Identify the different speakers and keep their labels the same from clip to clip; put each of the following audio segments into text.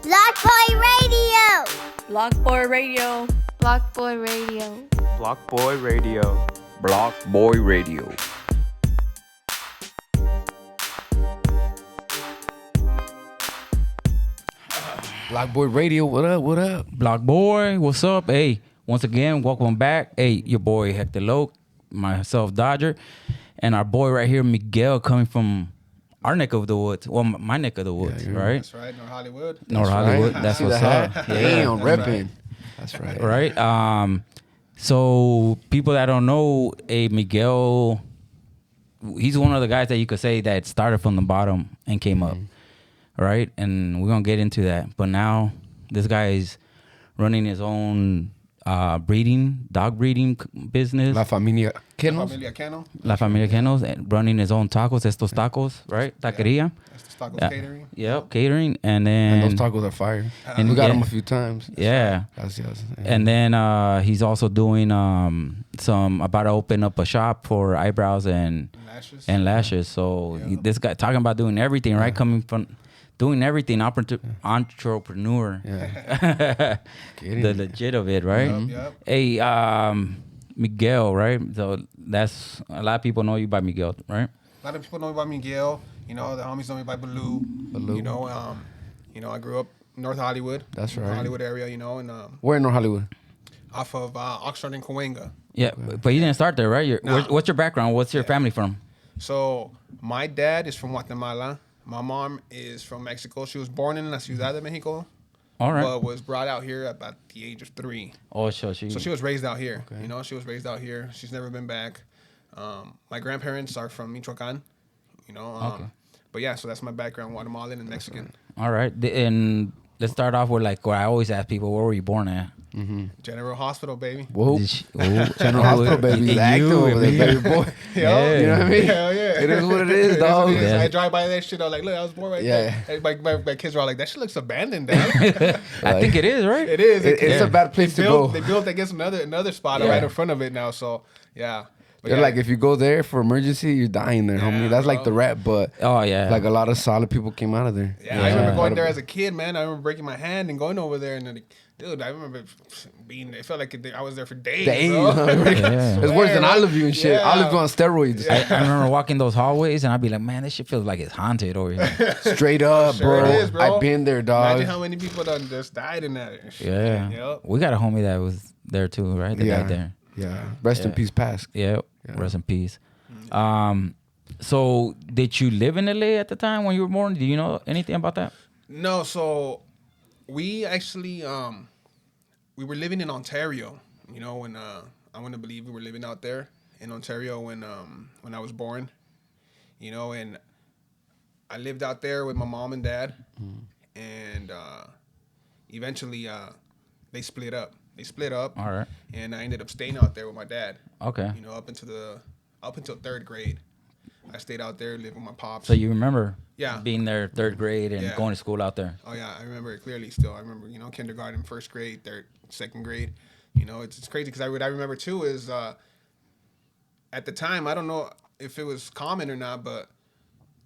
Speaker 1: Block Boy Radio.
Speaker 2: Block Boy Radio.
Speaker 3: Block Boy Radio.
Speaker 4: Block Boy Radio.
Speaker 5: Block Boy Radio.
Speaker 6: Block Boy Radio, what up, what up?
Speaker 7: Block Boy, what's up? Hey, once again, welcome back. Hey, your boy Hector Loke, myself Dodger, and our boy right here, Miguel, coming from our neck of the woods. Well, my neck of the woods, right?
Speaker 8: That's right, North Hollywood.
Speaker 7: North Hollywood,
Speaker 6: Right.
Speaker 7: that's
Speaker 6: See
Speaker 7: what's
Speaker 6: the
Speaker 7: up.
Speaker 6: hat?
Speaker 7: Yeah,
Speaker 6: Damn, repping. That's right.
Speaker 7: right. So people that don't know, hey, Miguel, he's one of the guys that you could say that started from the bottom and came up, right? And we're gonna get into that. But now this guy is running his own dog breeding business.
Speaker 6: La Familia Kennels.
Speaker 8: Familia Cano.
Speaker 7: La Familia Kenos, and running his own tacos, estos tacos, right? Taqueria.
Speaker 8: That's the Tacos
Speaker 7: Yeah.
Speaker 8: Catering.
Speaker 7: Yep, catering. And
Speaker 6: And those
Speaker 7: then,
Speaker 6: tacos are fire.
Speaker 7: And
Speaker 6: we got
Speaker 7: yeah.
Speaker 6: them a few times.
Speaker 7: yeah.
Speaker 6: Yes.
Speaker 7: And then he's also doing about to open up a shop for eyebrows and
Speaker 8: Lashes.
Speaker 7: So
Speaker 8: Yeah.
Speaker 7: this guy talking about doing everything, right? Coming from doing everything, entrepreneur.
Speaker 6: Yeah.
Speaker 7: The legit of it, right?
Speaker 8: Yep.
Speaker 7: Hey, Miguel, right? So that's a lot of people know you by Miguel, right?
Speaker 8: A lot of people know me by Miguel. You know, the homies know me by Baloo.
Speaker 6: Baloo.
Speaker 8: You know, I grew up North Hollywood.
Speaker 6: That's
Speaker 8: North
Speaker 6: right.
Speaker 8: Hollywood area, you know, and
Speaker 6: Where in North Hollywood?
Speaker 8: off of Oxnard and Cahuenga.
Speaker 7: Yeah, but you didn't start there, right?
Speaker 8: No.
Speaker 7: What's your background? What's your family from?
Speaker 8: So my dad is from Guatemala. My mom is from Mexico. She was born in La Ciudad de Mexico,
Speaker 7: All right.
Speaker 8: but was brought out here about the age of 3.
Speaker 7: Oh, so
Speaker 8: So she was raised out here. You know, she was raised out here. She's never been back. My grandparents are from Michoacan. You know,
Speaker 7: Okay.
Speaker 8: but yeah, so that's my background: Guatemalan and Mexican.
Speaker 7: All right. And let's start off with like what I always ask people: where were you born at?
Speaker 8: General Hospital, baby.
Speaker 6: Whoa.
Speaker 7: Oh,
Speaker 6: General Hospital, baby. He's active over there, baby boy.
Speaker 7: Yeah.
Speaker 6: You know what I mean?
Speaker 8: Hell yeah.
Speaker 6: It is what it is, dog.
Speaker 8: It is.
Speaker 7: Yeah.
Speaker 8: I drive by that shit. I was like, look, I was born right
Speaker 6: Yeah.
Speaker 8: there. And my kids were all like, that shit looks abandoned, Dad.
Speaker 7: I think it is, right?
Speaker 8: It is.
Speaker 6: It's a bad place to go.
Speaker 8: They built, I guess, another spot
Speaker 6: Yeah.
Speaker 8: right in front of it now. So, yeah. But
Speaker 6: They're
Speaker 8: yeah.
Speaker 6: like, if you go there for emergency, you're dying there, homie.
Speaker 8: Yeah,
Speaker 6: That's like
Speaker 8: bro.
Speaker 6: the rap, but
Speaker 7: Oh yeah.
Speaker 6: like a lot of solid people came out of there.
Speaker 8: Yeah, I remember going there
Speaker 6: Yeah.
Speaker 8: as a kid, man. I remember breaking my hand and going over there, and then, dude, I remember being there. It felt like I was there for days.
Speaker 6: Days,
Speaker 8: bro.
Speaker 6: huh?
Speaker 7: Yeah.
Speaker 6: It's worse than
Speaker 8: Swear,
Speaker 6: Olive View and shit.
Speaker 8: Yeah.
Speaker 6: Olive View on steroids.
Speaker 7: I remember walking those hallways and I'd be like, man, this shit feels like it's haunted over here.
Speaker 6: Straight up,
Speaker 8: Sure
Speaker 6: bro.
Speaker 8: it is, bro.
Speaker 6: I've been there, dog.
Speaker 8: Imagine how many people done just died in that. and shit.
Speaker 7: Yeah.
Speaker 8: Yep.
Speaker 7: We got a homie that was there too, right? That
Speaker 6: Yeah.
Speaker 7: died there.
Speaker 6: Yeah. Rest in
Speaker 7: Yeah.
Speaker 6: peace, Pask.
Speaker 7: Yeah. Rest in peace. So did you live in LA at the time when you were born? Do you know anything about that?
Speaker 8: No, so we actually we were living in Ontario. You know, when I want to believe we were living out there in Ontario when I was born. You know, and I lived out there with my mom and dad, and eventually they split up.
Speaker 7: All right.
Speaker 8: And I ended up staying out there with my dad.
Speaker 7: Okay.
Speaker 8: You know, up until 3rd grade, I stayed out there, lived with my pops.
Speaker 7: So you remember
Speaker 8: Yeah.
Speaker 7: being there 3rd grade and
Speaker 8: Yeah.
Speaker 7: going to school out there?
Speaker 8: Oh yeah, I remember it clearly. Still, I remember kindergarten, 1st grade, 3rd, 2nd grade. You know, it's crazy because I remember too is at the time, I don't know if it was common or not, but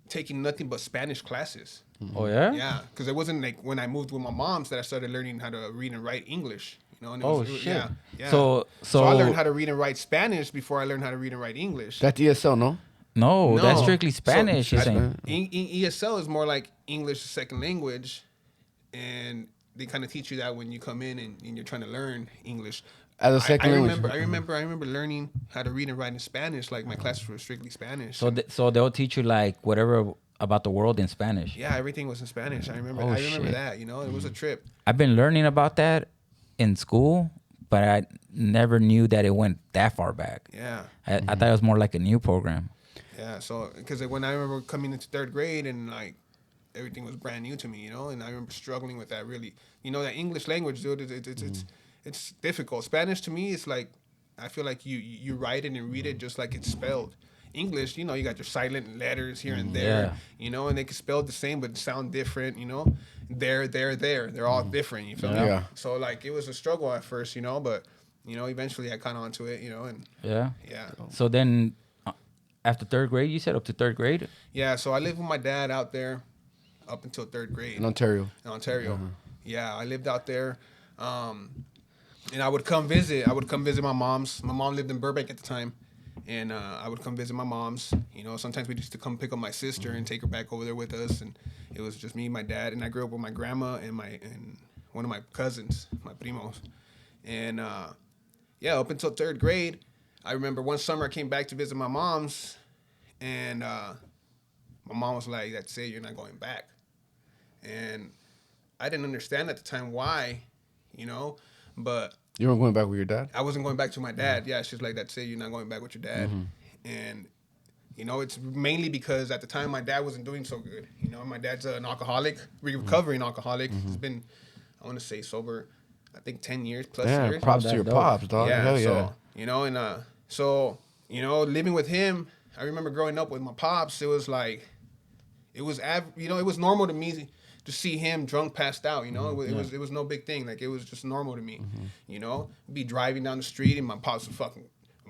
Speaker 8: taking nothing but Spanish classes.
Speaker 7: Oh yeah?
Speaker 8: Yeah, because it wasn't like when I moved with my mom's that I started learning how to read and write English. You know, and
Speaker 7: Oh,
Speaker 8: it was,
Speaker 7: shit.
Speaker 8: Yeah, yeah.
Speaker 7: So
Speaker 8: I learned how to read and write Spanish before I learned how to read and write English.
Speaker 6: That's ESL, no?
Speaker 7: No, that's
Speaker 8: No.
Speaker 7: strictly Spanish.
Speaker 8: So,
Speaker 7: you're saying.
Speaker 8: ESL is more like English as a second language, and they kind of teach you that when you come in and you're trying to learn English.
Speaker 6: As a second language.
Speaker 8: I remember learning how to read and write in Spanish. Like my classes were strictly Spanish.
Speaker 7: So they'll teach you like whatever about the world in Spanish.
Speaker 8: yeah, everything was in Spanish. I remember.
Speaker 7: Oh,
Speaker 8: I remember
Speaker 7: shit.
Speaker 8: that. You know, it was a trip.
Speaker 7: I've been learning about that in school, but I never knew that it went that far back.
Speaker 8: Yeah,
Speaker 7: I thought it was more like a new program.
Speaker 8: yeah. So because when I remember coming into 3rd grade and like everything was brand new to me, you know, and I remember struggling with that really. You know, that English language, dude, it's difficult. Spanish to me is like, I feel like you write it and read it just like it's spelled. English, you know, you got your silent letters here and there,
Speaker 7: Yeah.
Speaker 8: you know, and they can spell the same but sound different, you know. They're all different, you feel me?
Speaker 6: Yeah.
Speaker 8: So like it was a struggle at first, you know, but you know, eventually I caught on to it, you know, and
Speaker 7: Yeah.
Speaker 8: yeah.
Speaker 7: So then, after 3rd grade, you said up to 3rd grade.
Speaker 8: Yeah, so I lived with my dad out there up until 3rd grade
Speaker 6: In Ontario.
Speaker 8: in Ontario. Yeah, I lived out there. And I would come visit. I would come visit my mom's. My mom lived in Burbank at the time. And I would come visit my mom's. You know, sometimes we used to come pick up my sister and take her back over there with us. And it was just me and my dad. And I grew up with my grandma and one of my cousins, my primos. And up until third grade, I remember one summer I came back to visit my mom's. And my mom was like, "That's it, you're not going back." And I didn't understand at the time why, you know, but
Speaker 6: You weren't going back with your dad?
Speaker 8: I wasn't going back to my dad. Yeah, she's like, "That's it, you're not going back with your dad." And, you know, it's mainly because at the time my dad wasn't doing so good. You know, my dad's an alcoholic, recovering alcoholic. He's been, I want to say, sober, I think 10 years plus
Speaker 6: Yeah,
Speaker 8: years.
Speaker 6: props to your pops, dog.
Speaker 8: Yeah,
Speaker 6: Hell
Speaker 8: so,
Speaker 6: yeah.
Speaker 8: you know, and you know, living with him, I remember growing up with my pops, it was like, it was normal to me to see him drunk, passed out. You know, it was no big thing. Like, it was just normal to me. You know, be driving down the street and my pops would fucking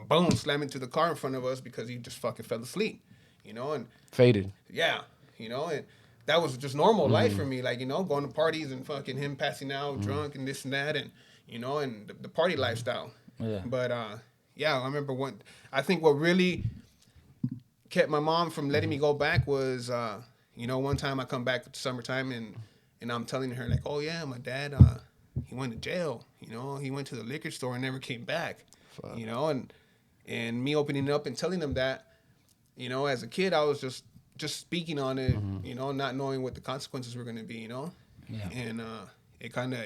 Speaker 8: boom slam into the car in front of us because he just fucking fell asleep. You know, and
Speaker 6: Faded.
Speaker 8: yeah, you know, and that was just normal life for me. Like, you know, going to parties and fucking him passing out drunk and this and that, and you know, and the party lifestyle.
Speaker 7: Yeah.
Speaker 8: But I remember I think what really kept my mom from letting me go back was, you know, one time I come back at the summertime and I'm telling her like, "Oh yeah, my dad, he went to jail. You know, he went to the liquor store and never came back." Fuck. You know, and me opening up and telling them that, you know, as a kid I was just speaking on it, you know, not knowing what the consequences were going to be, you know. Yeah. And it kind of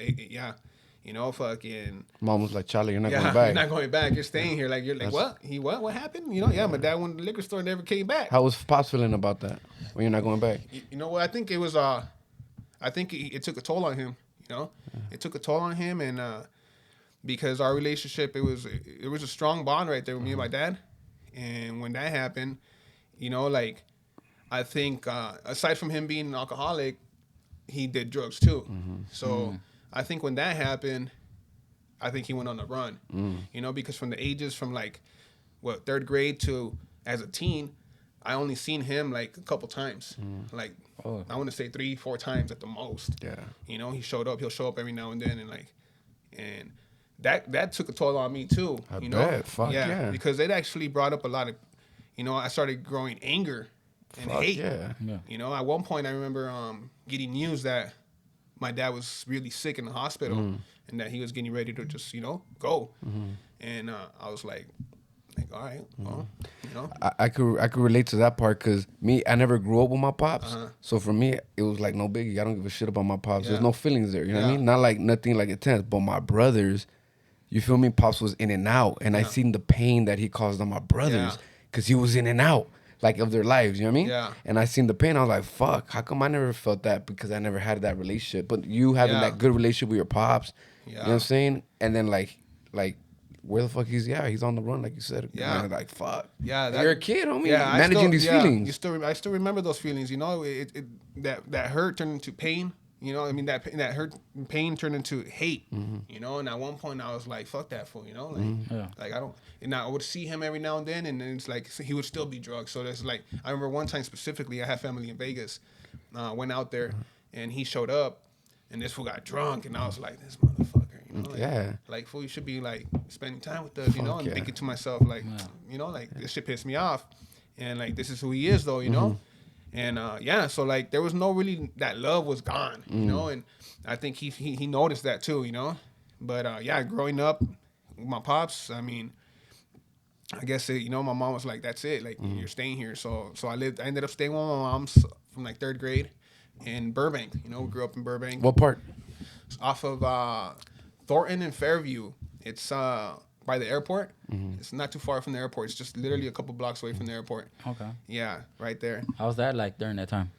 Speaker 8: you know, fucking.
Speaker 6: Mom was like, "Charlie, you're not going
Speaker 8: You're
Speaker 6: back."
Speaker 8: not going back. You're staying here. Like, you're like, what? What happened? You know, my dad went to the liquor store and never came back.
Speaker 6: How was Pops feeling about that when you're not going back?
Speaker 8: You know what? I think it was, I think it took a toll on him, you know? It took a toll on him, and because our relationship, it was a strong bond right there with me and my dad. And when that happened, you know, like, I think aside from him being an alcoholic, he did drugs too. So I think when that happened, I think he went on the run, you know, because from the ages from like, third grade to as a teen, I only seen him like a couple times, like I want to say 3-4 times at the most. Yeah, you know, he'll show up every now and then, and that took a toll on me too.
Speaker 6: I
Speaker 8: bet.
Speaker 6: Know? Fuck yeah,
Speaker 8: because it actually brought up a lot of, you know, I started growing anger and hate. Yeah. You know, at one point I remember getting news that my dad was really sick in the hospital and that he was getting ready to just, you know, go. And I was like, all right, well, you know.
Speaker 6: I could relate to that part because I never grew up with my pops. So for me, it was like no biggie. I don't give a shit about my pops. There's no feelings there, you know what I mean? Not like nothing like intense. But my brothers, you feel me? Pops was in and out. And I seen the pain that he caused on my brothers because he was in and out. Like, of their lives, you know what I mean? Yeah. And I seen the pain. I was like, fuck, how come I never felt that? Because I never had that relationship. But you having that good relationship with your pops, you know what I'm saying? And then, like, where the fuck he's on the run, like you said. Yeah. Like, fuck. Yeah. You're a kid, homie. Yeah. Managing these feelings.
Speaker 8: I still remember those feelings, you know? That hurt turned into pain. You know, I mean, that hurt, pain turned into hate, you know? And at one point I was like, fuck that fool, you know? Like, like I don't, and I would see him every now and then, and it's like, he would still be drugged. So there's like, I remember one time specifically, I had family in Vegas, went out there, and he showed up, and this fool got drunk, and I was like, this motherfucker, you know? Like, fool, you should be like spending time with us, you know? And thinking to myself, like, you know, like, this shit pissed me off. And like, this is who he is though, you know? And so like there was no really, that love was gone, you know, and I think he noticed that too, you know. But growing up with my pops, I mean, I guess you know, my mom was like, "That's it, like you're staying here." So I ended up staying with my mom's from like third grade in Burbank. You know, we grew up in Burbank.
Speaker 6: What part?
Speaker 8: It's off of Thornton and Fairview. It's by the airport. It's not too far from the airport. It's just literally a couple blocks away from the airport. Okay. Yeah, right there.
Speaker 7: How's that like during that time?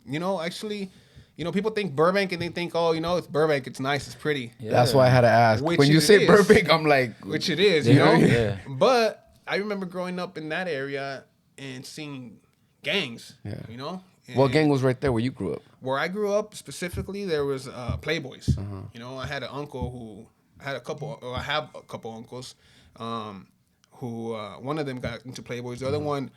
Speaker 8: You know, actually, you know, people think Burbank and they think, oh, you know, it's Burbank. It's nice. It's pretty.
Speaker 6: Yeah. That's why I had to ask. When you say Burbank, I'm like...
Speaker 8: Which it is, you know? Yeah. But I remember growing up in that area and seeing gangs, you know? And
Speaker 6: what gang was right there where you grew up?
Speaker 8: Where I grew up, specifically, there was Playboys. You know, I had an uncle who... I have a couple uncles who one of them got into Playboys. The other one,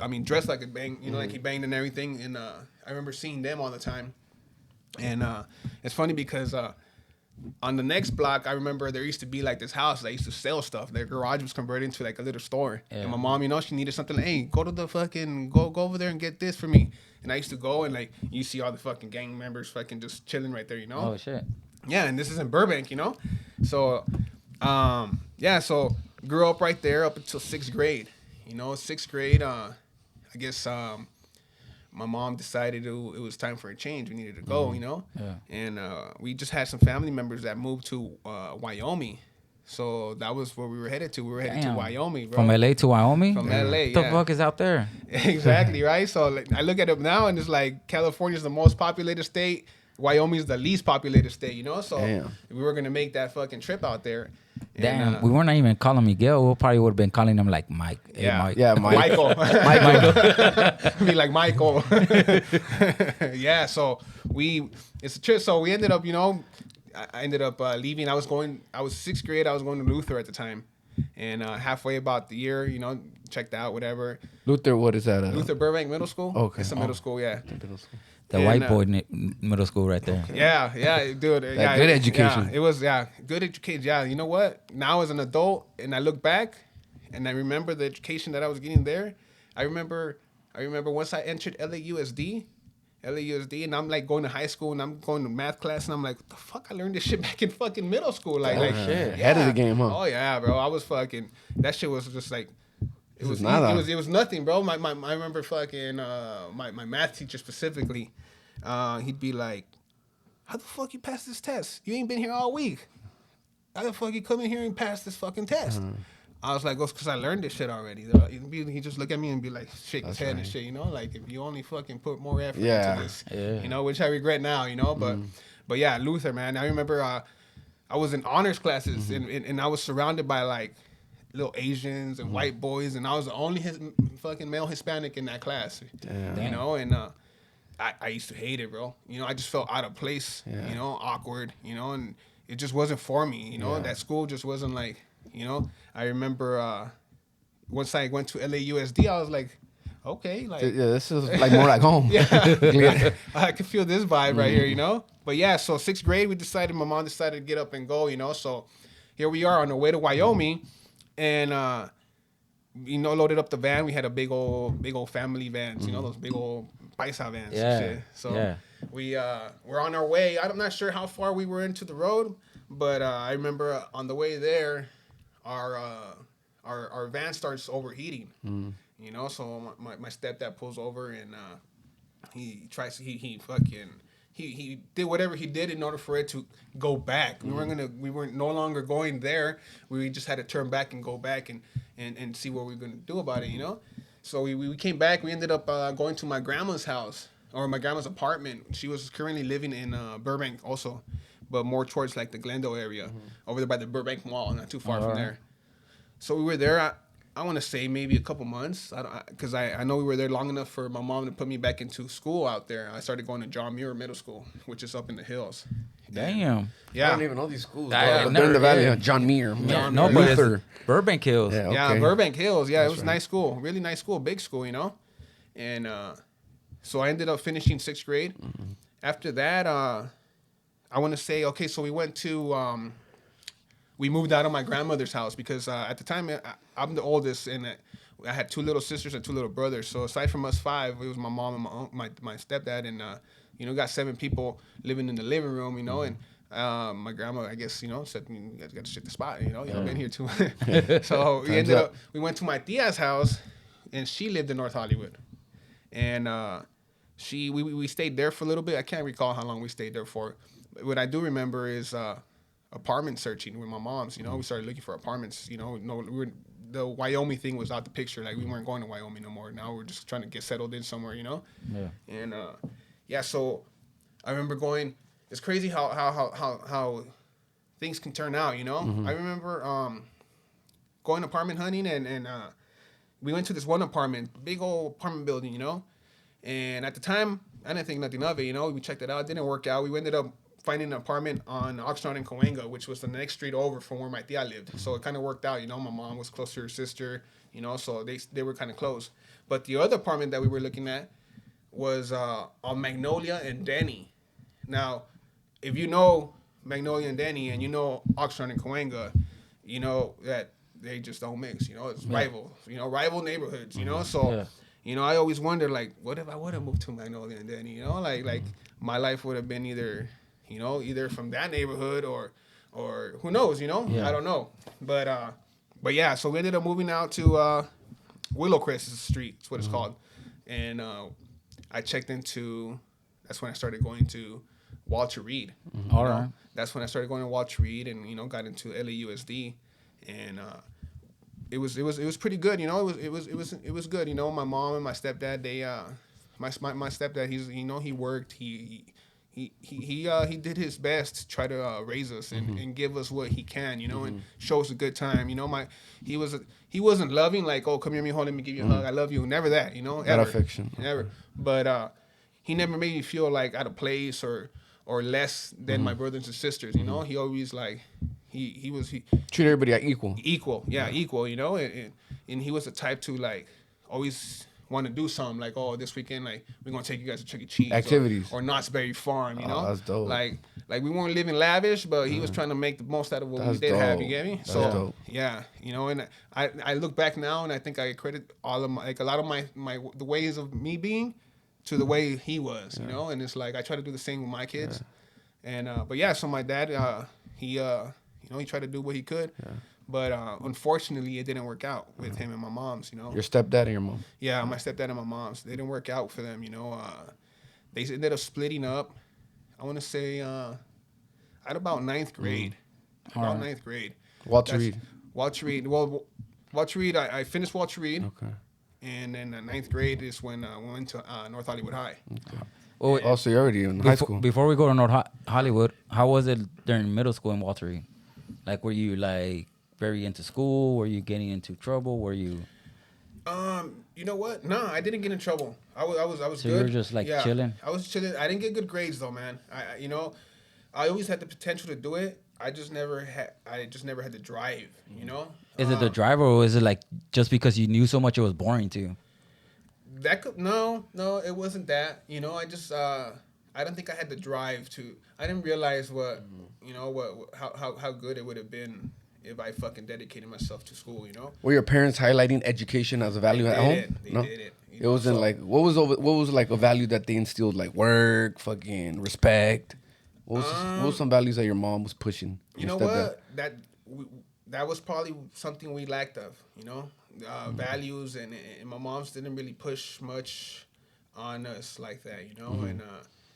Speaker 8: I mean, dressed like a bang, you know, like he banged and everything. And I remember seeing them all the time. And it's funny because on the next block, I remember there used to be like this house that used to sell stuff. Their garage was converted into like a little store.
Speaker 7: Yeah.
Speaker 8: And my mom, you know, she needed something. Like, hey, go to the fucking go over there and get this for me. And I used to go and like you see all the fucking gang members fucking just chilling right there, you know.
Speaker 7: Oh shit.
Speaker 8: Yeah, and this is in Burbank, you know. So, yeah, so grew up right there up until 6th grade. You know, 6th grade. I guess my mom decided it was time for a change. We needed to go, you know.
Speaker 7: Yeah.
Speaker 8: And we just had some family members that moved to Wyoming. So that was where we were headed to. We were headed to
Speaker 7: Damn.
Speaker 8: Wyoming, bro.
Speaker 7: From LA to Wyoming?
Speaker 8: From LA,
Speaker 7: What
Speaker 8: yeah.
Speaker 7: the fuck is out there?
Speaker 8: Exactly, right? So like, I look at it now and it's like California's the most populated state. Wyoming's the least populated state, you know? So
Speaker 6: Damn.
Speaker 8: we were going to make that fucking trip out there. And,
Speaker 7: Damn, we weren't even calling Miguel. We probably would have been calling him like Mike. Hey,
Speaker 8: Yeah.
Speaker 7: Mike.
Speaker 6: Yeah, Mike.
Speaker 8: Michael.
Speaker 6: Michael.
Speaker 8: Be like Michael. Yeah, so it's a trip. So we ended up, you know, I ended up leaving. I was 6th grade. I was going to Luther at the time. And halfway about the year, you know, checked out, whatever.
Speaker 6: Luther, what is that?
Speaker 8: Luther Burbank Middle School.
Speaker 6: Okay.
Speaker 8: It's a middle school, yeah.
Speaker 7: The
Speaker 8: And,
Speaker 7: white boy middle school right there.
Speaker 8: Yeah, dude. Yeah,
Speaker 6: good education.
Speaker 8: Yeah, it was, good education. Yeah, you know what? Now as an adult, and I look back, and I remember the education that I was getting there. I remember once I entered LAUSD, and I'm like going to high school, and I'm going to math class, and I'm like, what the fuck? I learned this shit back in fucking middle school. Like
Speaker 6: shit. Ahead of the game, huh?
Speaker 8: Oh yeah, bro. I was fucking. That shit was just like. It was nothing, bro. I remember fucking my math teacher specifically. He'd be like, "How the fuck you pass this test? You ain't been here all week. How the fuck you come in here and pass this fucking test?" I was like, "Oh, it's because I learned this shit already." He just look at me and be like, shake his head and shit, you know, like if you only fucking put more effort into this, you know, which I regret now, you know. But yeah, Luther, man. I remember I was in honors classes and I was surrounded by like little Asians and white boys, and I was the only fucking male Hispanic in that class.
Speaker 6: Damn.
Speaker 8: You know, and I used to hate it, bro. You know, I just felt out of place, you know, awkward, you know, and it just wasn't for me, you know. That school just wasn't like, you know. I remember once I went to LAUSD, I was like, okay, like
Speaker 6: Yeah, this is like more like home.
Speaker 8: yeah, I could feel this vibe right here, you know. But yeah, so 6th grade, my mom decided to get up and go, you know. So here we are on the way to Wyoming, and you know, loaded up the van. We had a big old family vans, you know, those big old paisa vans.
Speaker 7: Yeah.
Speaker 8: And shit. So we're on our way. I'm not sure how far we were into the road, but I remember on the way there, our van starts overheating. You know, so my stepdad pulls over and he did whatever he did in order for it to go back. We weren't no longer going there. We just had to turn back and go back and see what we were gonna do about it, you know. So we came back. We ended up going to my grandma's house or my grandma's apartment. She was currently living in Burbank also, but more towards like the Glendale area, over there by the Burbank Mall, not too far from there. So we were there. I want to say maybe a couple months, because I know we were there long enough for my mom to put me back into school out there. I started going to John Muir Middle School, which is up in the hills.
Speaker 7: Damn.
Speaker 8: Yeah,
Speaker 6: I don't even know these schools.
Speaker 7: I
Speaker 6: But they're in the valley.
Speaker 7: yeah.
Speaker 6: John Muir.
Speaker 7: No, but it's
Speaker 6: Luther.
Speaker 7: Burbank Hills.
Speaker 6: Yeah,
Speaker 8: yeah,
Speaker 6: okay.
Speaker 8: Burbank Hills. Yeah, it was a
Speaker 6: right.
Speaker 8: nice school, really nice school, big school, you know. And so I ended up finishing 6th grade. After that, I want to say, okay, so we went to, we moved out of my grandmother's house because at the time I'm the oldest, and I had 2 little sisters and 2 little brothers. So aside from us 5, it was my mom and my stepdad, and you know, got 7 people living in the living room, you know, and my grandma, I guess, you know, said, you guys got to shit the spot, you know, y'all been here too. So we went to my tia's house, and she lived in North Hollywood, and we stayed there for a little bit. I can't recall how long we stayed there for. But what I do remember is apartment searching with my mom's. You know, we started looking for apartments. You know, the Wyoming thing was out the picture. Like, we weren't going to Wyoming no more. Now we're just trying to get settled in somewhere. You know.
Speaker 7: Yeah.
Speaker 8: And yeah, so I remember going. It's crazy how things can turn out. You know. I remember going apartment hunting, and we went to this one apartment, big old apartment building. You know. And at the time, I didn't think nothing of it. You know, we checked it out. It didn't work out. We ended up finding an apartment on Oxnard and Cahuenga, which was the next street over from where my tia lived. So it kind of worked out, you know. My mom was close to her sister, you know, so they were kind of close. But the other apartment that we were looking at was on Magnolia and Denny. Now, if you know Magnolia and Denny and you know Oxnard and Cahuenga, you know that they just don't mix. You know, it's rival. You know, rival neighborhoods. You know, so you know, I always wonder like, what if I would have moved to Magnolia and Denny? You know, like my life would have been either from that neighborhood or who knows? You know, I don't know. But yeah, so we ended up moving out to Willow Crest Street. That's what it's called, and I checked into. That's when I started going to Walter Reed.
Speaker 7: All right.
Speaker 8: That's when I started going to Walter Reed and got into LAUSD, and it was pretty good. You know, it was good. You know, my mom and my stepdad my stepdad he worked he did his best to try to raise us and give us what he can, and show us a good time. You know, he wasn't loving like, oh, come here, mijo, let me give you a hug, I love you, never that. You know, ever,
Speaker 6: That affection,
Speaker 8: never. But he never made me feel like out of place or less than my brothers and sisters. You know, he always like he
Speaker 6: treat everybody like equal.
Speaker 8: Equal. You know, and he was the type to like always want to do something like, oh, this weekend like we're gonna take you guys to Chuck E. Cheese
Speaker 6: activities
Speaker 8: or Knott's Berry Farm. You know,
Speaker 6: that's dope.
Speaker 8: Like we weren't living lavish, but he was trying to make the most out of what we did have. You get me?
Speaker 6: That's dope.
Speaker 8: Yeah, you know, and I look back now and I think I credit all of a lot of my the ways of me being to the way he was, you know, and it's like I try to do the same with my kids, and but yeah, so my dad, he tried to do what he could, but unfortunately it didn't work out with him and my mom's, you know.
Speaker 6: Your stepdad and your mom.
Speaker 8: Yeah, my stepdad and my mom's, they didn't work out for them, you know. They ended up splitting up. I want to say at about ninth grade, ninth grade.
Speaker 6: Walter Reed.
Speaker 8: Well, Walter Reed. I finished Walter Reed.
Speaker 6: Okay.
Speaker 8: And then ninth grade is when I went to North Hollywood High.
Speaker 6: Okay. Oh, so you're already in high school.
Speaker 7: Before we go to North Hollywood, how was it during middle school in Walter Reed? Like, were you like very into school? Were you getting into trouble? Were you?
Speaker 8: You know what? No, I didn't get in trouble. I was
Speaker 7: So
Speaker 8: good.
Speaker 7: you were just like chilling.
Speaker 8: I was chilling. I didn't get good grades though, man. I always had the potential to do it. I just never had the drive. You know.
Speaker 7: Is it the driver, or is it like just because you knew so much it was boring to you?
Speaker 8: No, it wasn't that. You know, I just I don't think I had the drive to. I didn't realize how good it would have been if I fucking dedicated myself to school. You know.
Speaker 6: Were your parents highlighting education as a value at home?
Speaker 8: They did it.
Speaker 6: It wasn't like what was like a value that they instilled, like work, fucking respect. What was some values that your mom was pushing?
Speaker 8: You know what? That was probably something we lacked of, you know, values, and my mom's didn't really push much on us like that, you know, and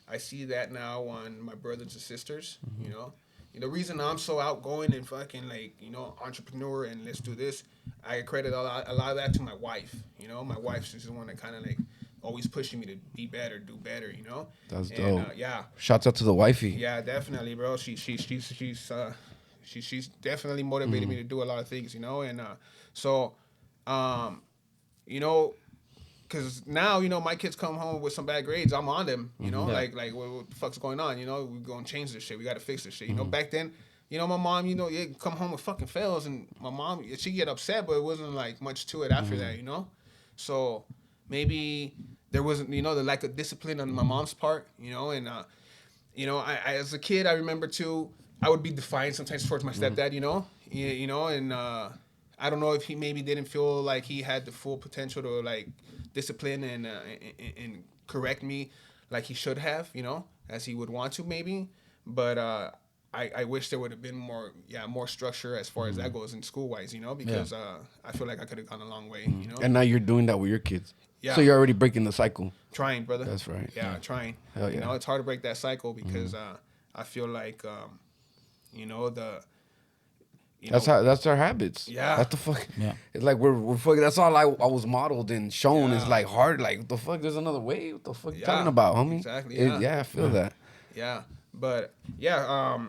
Speaker 8: I see that now on my brothers and sisters, you know. The reason I'm so outgoing and fucking like, you know, entrepreneur and let's do this, I credit a lot of that to my wife, you know. My wife's just the one that kind of like always pushing me to be better, do better, you know.
Speaker 6: That's dope.
Speaker 8: Yeah.
Speaker 6: Shouts out to the wifey.
Speaker 8: Yeah, definitely, bro. She's definitely motivated me to do a lot of things, you know, and you know, because now, you know, my kids come home with some bad grades, I'm on them, you know, like what the fuck's going on, you know, we're going to change this shit, we got to fix this shit, you know. Back then, you know, my mom, you know, come home with fucking fails, and my mom, she get upset, but it wasn't like much to it after that, you know. So maybe there wasn't, you know, the lack of discipline on my mom's part, you know, and you know, I as a kid, I remember too, I would be defiant sometimes towards my stepdad, you know, and I don't know if he maybe didn't feel like he had the full potential to like discipline and correct me like he should have, you know, as he would want to maybe, but I wish there would have been more structure as far as that goes in school wise, you know, because I feel like I could have gone a long way, you know.
Speaker 6: And now you're doing that with your kids.
Speaker 8: Yeah.
Speaker 6: So you're already breaking the cycle.
Speaker 8: Trying, brother.
Speaker 6: That's right.
Speaker 8: Yeah, trying.
Speaker 6: Hell yeah.
Speaker 8: You know, it's hard to break that cycle because I feel like you know,
Speaker 6: that's our habits.
Speaker 8: Yeah.
Speaker 6: That's the fuck.
Speaker 7: Yeah.
Speaker 6: It's like we're fucking. That's all I was modeled and shown. Is like hard. Like what the fuck? There's another way. What the fuck you talking about, homie?
Speaker 8: Exactly.
Speaker 6: Yeah, I feel that.
Speaker 8: Yeah, but yeah,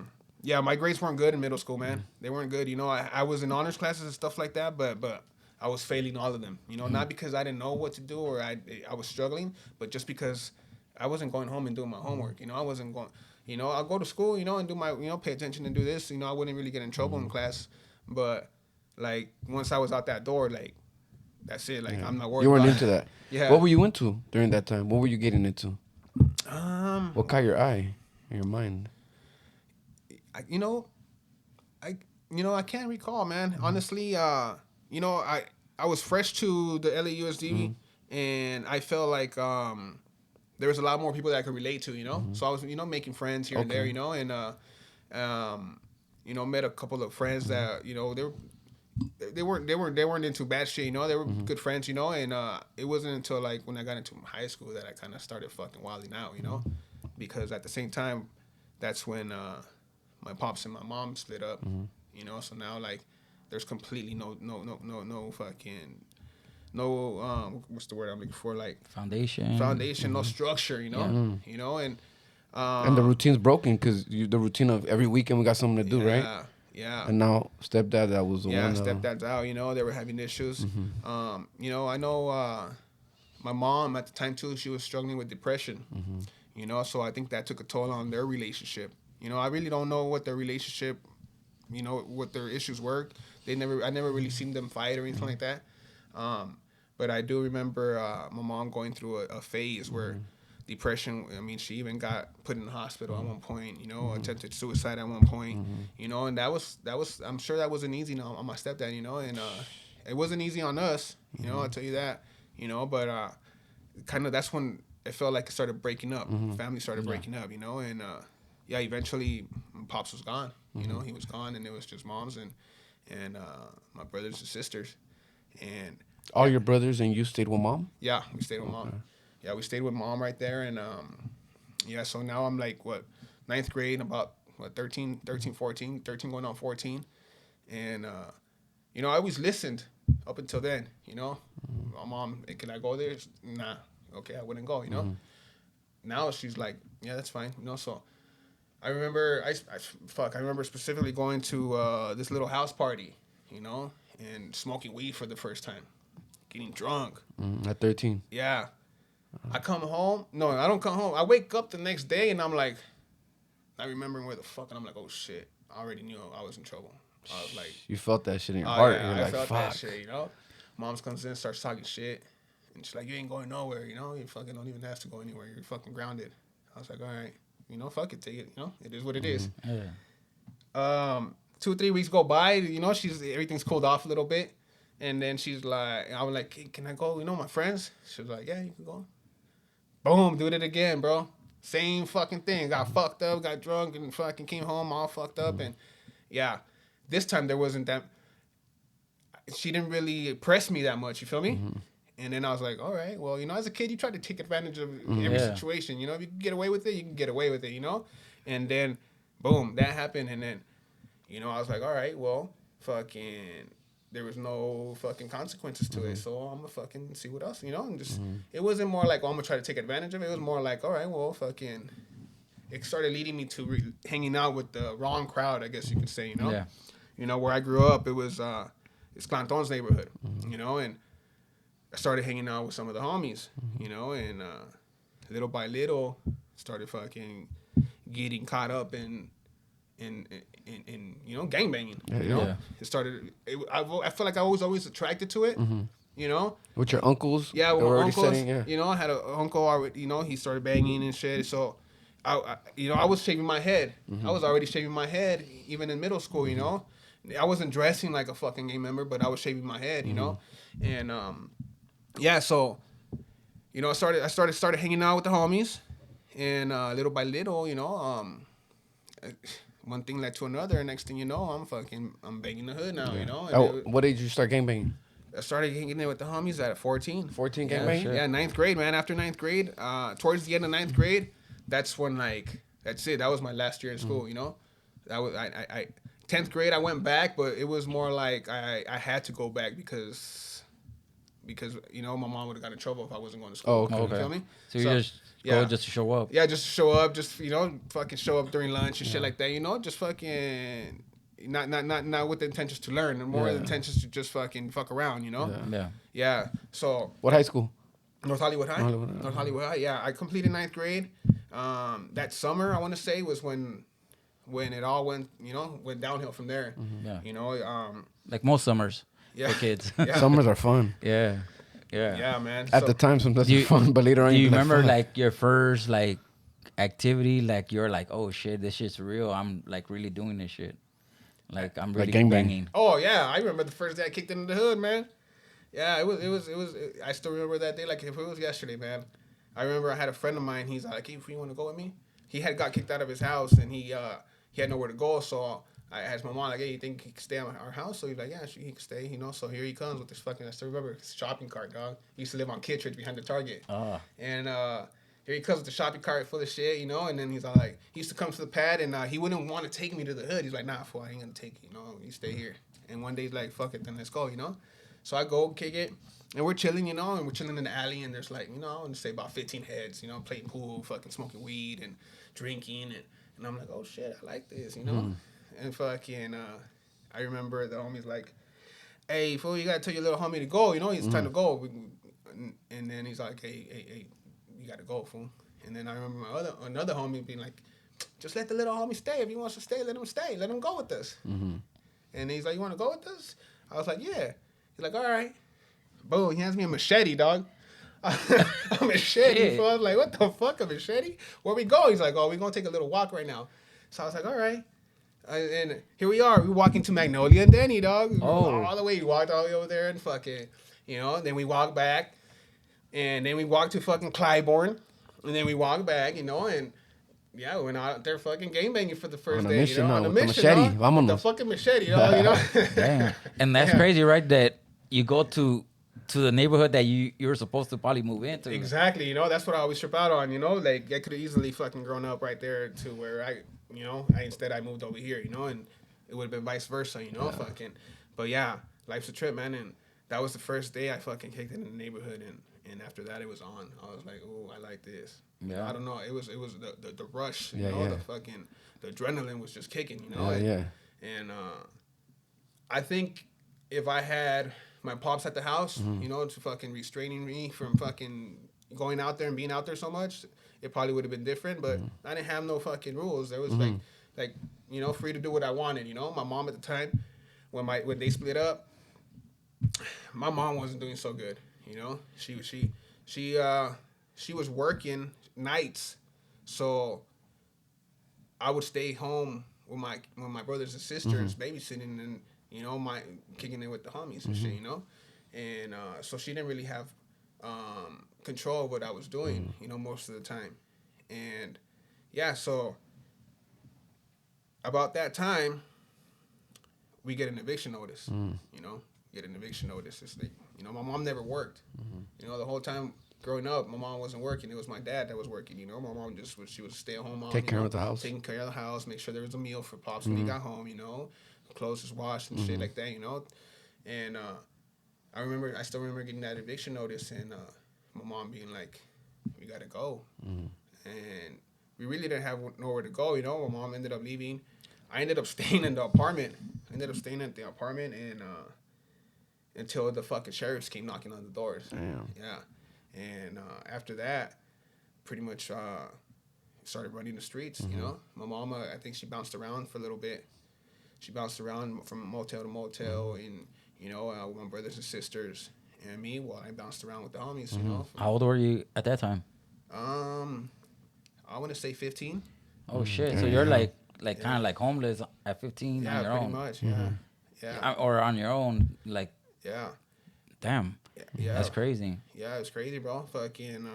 Speaker 8: my grades weren't good in middle school, man. They weren't good. You know, I was in honors classes and stuff like that, but I was failing all of them. You know, not because I didn't know what to do or I was struggling, but just because I wasn't going home and doing my homework. You know, I wasn't going. You know, I'll go to school, you know, and do my, you know, pay attention and do this. You know, I wouldn't really get in trouble in class. But, like, once I was out that door, like, that's it. Like, I'm not worried
Speaker 6: You weren't
Speaker 8: about
Speaker 6: into that.
Speaker 8: Yeah.
Speaker 6: What were you into during that time? What were you getting into? What caught your eye? in your mind?
Speaker 8: I can't recall, man. Honestly, I was fresh to the LAUSD, and I felt like there was a lot more people that I could relate to, So I was, making friends here and there, and met a couple of friends that, they weren't into bad shit, They were good friends, and it wasn't until like when I got into high school that I kind of started fucking wilding out, because at the same time, that's when my pops and my mom split up, So now like there's completely no fucking what's the word I'm looking for, like
Speaker 7: Foundation,
Speaker 8: no structure, and
Speaker 6: And the routine's broken because the routine of every weekend we got something to do, right?
Speaker 8: Yeah.
Speaker 6: And now stepdad, that was the one.
Speaker 8: Yeah, stepdad's out. They were having issues. I know my mom at the time too. She was struggling with depression. So I think that took a toll on their relationship. I really don't know what their relationship, what their issues were. I never really seen them fight or anything like that. But I do remember my mom going through a phase where depression. I mean, she even got put in the hospital at one point. Attempted suicide at one point. And that was. I'm sure that wasn't easy on my stepdad. And it wasn't easy on us. I'll tell you that. But kind of that's when it felt like it started breaking up. Family started breaking up. And eventually pops was gone. He was gone, and it was just moms and my brothers and sisters, and
Speaker 6: all your brothers and you stayed with mom?
Speaker 8: Yeah, we stayed with mom. Yeah, we stayed with mom right there, and so now I'm like, ninth grade, about 13 going on 14, and I always listened up until then, my mom, hey, can I go there? Nah, okay, I wouldn't go, Now she's like, yeah, that's fine, so I remember, I remember specifically going to this little house party, and smoking weed for the first time, getting drunk.
Speaker 6: At 13?
Speaker 8: Yeah. I come home. No, I don't come home. I wake up the next day, and I'm like, not remembering where the fuck, and I'm like, oh, shit. I already knew I was in trouble. I was like...
Speaker 6: You felt that shit in your heart.
Speaker 8: Yeah,
Speaker 6: You're
Speaker 8: I
Speaker 6: like,
Speaker 8: felt
Speaker 6: fuck.
Speaker 8: that shit, Mom's comes in, starts talking shit, and she's like, you ain't going nowhere, You fucking don't even have to go anywhere. You're fucking grounded. I was like, all right. Fuck it, take it. It is what it is.
Speaker 7: Yeah.
Speaker 8: 2 or 3 weeks go by. Everything's cooled off a little bit, and then she's like, I was like, hey, can I go? My friends. She was like, yeah, you can go. Boom, did it again, bro. Same fucking thing. Got fucked up, got drunk, and fucking came home all fucked up, and yeah, this time there wasn't that. She didn't really press me that much. You feel me? And then I was like, all right, well, as a kid, you try to take advantage of every situation. If you can get away with it, you can get away with it, And then, boom, that happened. And then, I was like, all right, well, fucking, there was no fucking consequences to it. So I'm going to fucking see what else, And just, it wasn't more like, oh, I'm going to try to take advantage of it. It was more like, all right, well, fucking, it started leading me to hanging out with the wrong crowd, I guess you could say, Yeah. Where I grew up, it was, it's Clanton's neighborhood, and I started hanging out with some of the homies, and little by little started fucking getting caught up in gangbanging. It started. I feel like I was always attracted to it.
Speaker 6: With your uncles?
Speaker 8: Yeah, with my uncles.
Speaker 6: Setting,
Speaker 8: I had an uncle already. He started banging and shit. So, I was shaving my head. I was already shaving my head even in middle school. I wasn't dressing like a fucking gang member, but I was shaving my head. And yeah, so, I started hanging out with the homies, and little by little, one thing led to another, and next thing you know, I'm banging the hood now, And
Speaker 6: what age did you start gangbanging?
Speaker 8: I started hanging in with the homies at 14.
Speaker 6: 14 gangbanging?
Speaker 8: Yeah, 9th grade, man. After 9th grade, towards the end of 9th grade, that's when, that's it. That was my last year in school, That was, I 10th grade, I went back, but it was more like I had to go back because my mom would have got in trouble if I wasn't going to school.
Speaker 6: Oh, okay.
Speaker 8: You feel me?
Speaker 7: So you just go just to show up?
Speaker 8: Yeah, just to show up. Just fucking show up during lunch and shit like that. Just fucking not with the intentions to learn, and more the intentions to just fucking fuck around. Yeah. So
Speaker 6: what high school?
Speaker 8: North Hollywood High. North Hollywood High. Yeah, I completed 9th grade. That summer, I want to say, was when it all went downhill from there.
Speaker 7: Yeah. Like most summers.
Speaker 8: Yeah.
Speaker 7: For kids.
Speaker 8: Yeah.
Speaker 6: Summers are fun.
Speaker 8: Yeah, man.
Speaker 6: At the time, sometimes it's fun, but later on,
Speaker 7: Do you
Speaker 6: be
Speaker 7: remember
Speaker 6: fuck.
Speaker 7: like your first activity like you're like, oh shit, this shit's real. I'm like really doing this shit. Like I'm really
Speaker 6: gangbang.
Speaker 7: banging.
Speaker 8: Oh yeah, I remember the first day I kicked into the hood, man. Yeah, it was. I still remember that day like if it was yesterday, man. I remember I had a friend of mine. He's like, "Hey, you want to go with me?" He had got kicked out of his house and he had nowhere to go. So I asked my mom like, "Hey, you think he can stay at our house?" So he's like, "Yeah, he can stay." You know. So here he comes with this fucking. I still remember his shopping cart, dog. He used to live on Kittredge behind the Target. And here he comes with the shopping cart full of shit, you know. And then he's all like, he used to come to the pad and he wouldn't want to take me to the hood. He's like, "Nah, fool, I ain't gonna take you. You know, you stay here." And one day he's like, "Fuck it, then let's go," you know. So I go kick it. And we're chilling, you know, and we're chilling in the alley, and there's like, you know, I want to say about 15 heads, you know, playing pool, fucking smoking weed and drinking, and I'm like, oh shit, I like this, you know, and fucking, I remember the homie's like, hey, fool, you gotta tell your little homie to go, you know, it's time to go, and then he's like, hey, you gotta go, fool, and then I remember another homie being like, just let the little homie stay, if he wants to stay, let him go with us, and he's like, you want to go with us? I was like, yeah. He's like, all right. Boom, he hands me a machete, dog. A machete. So I was like, what the fuck, a machete? Where we go? He's like, oh, we're going to take a little walk right now. So I was like, all right. And here we are. We walking to Magnolia and Denny, dog. All the way. We walked all the way over there and fucking, you know, then we walked back. And then we walked to fucking Clybourne. And then we walked back, you know, and yeah, we went out there fucking game banging for the first day, you know, on a mission,
Speaker 6: machete.
Speaker 8: with the fucking machete, you know.
Speaker 7: Damn. And that's crazy, right? That you go to the neighborhood that you're supposed to probably move into.
Speaker 8: Exactly, you know, that's what I always trip out on, you know, like I could have easily fucking grown up right there to where I moved over here, you know, and it would have been vice versa, you know, fucking, but yeah, life's a trip, man, and that was the first day I fucking kicked it in the neighborhood, and after that it was on. I was like, oh, I like this. Yeah. I don't know, it was the rush, you know, the fucking, the adrenaline was just kicking, you know, and I think if I had my pops at the house, you know, to fucking restraining me from fucking going out there and being out there so much, it probably would have been different. But I didn't have no fucking rules. There was like you know, free to do what I wanted. You know, my mom at the time, when they split up, my mom wasn't doing so good. You know, she was working nights, so I would stay home with my brothers and sisters babysitting and, you know, kicking it with the homies and shit, you know? And so she didn't really have control of what I was doing, you know, most of the time. And yeah, so about that time, we get an eviction notice, you know? Get an eviction notice. It's like, you know, my mom never worked. You know, the whole time growing up, my mom wasn't working. It was my dad that was working, you know? My mom she was a stay-at-home mom.
Speaker 6: Taking care of the house.
Speaker 8: Taking care of the house, make sure there was a meal for Pops when he got home, you know? Clothes was washed and shit like that, you know? And I still remember getting that eviction notice and my mom being like, we gotta go. And we really didn't have nowhere to go, you know? My mom ended up leaving. I ended up staying in the apartment. And until the fucking sheriffs came knocking on the doors.
Speaker 6: Damn.
Speaker 8: Yeah. And after that, pretty much started running the streets, you know? My mama, I think she bounced around for a little bit. She bounced around from motel to motel, and, you know, with my brothers and sisters and me, while I bounced around with the homies, you know.
Speaker 7: How old were you at that time?
Speaker 8: I want to say 15.
Speaker 7: Oh shit! So you're like kind of like homeless at 15
Speaker 8: Yeah,
Speaker 7: on your
Speaker 8: pretty
Speaker 7: own.
Speaker 8: much. Yeah, yeah,
Speaker 7: Or on your own, like.
Speaker 8: yeah.
Speaker 7: Damn.
Speaker 8: Yeah,
Speaker 7: That's crazy.
Speaker 8: Yeah, it was crazy, bro. Fucking,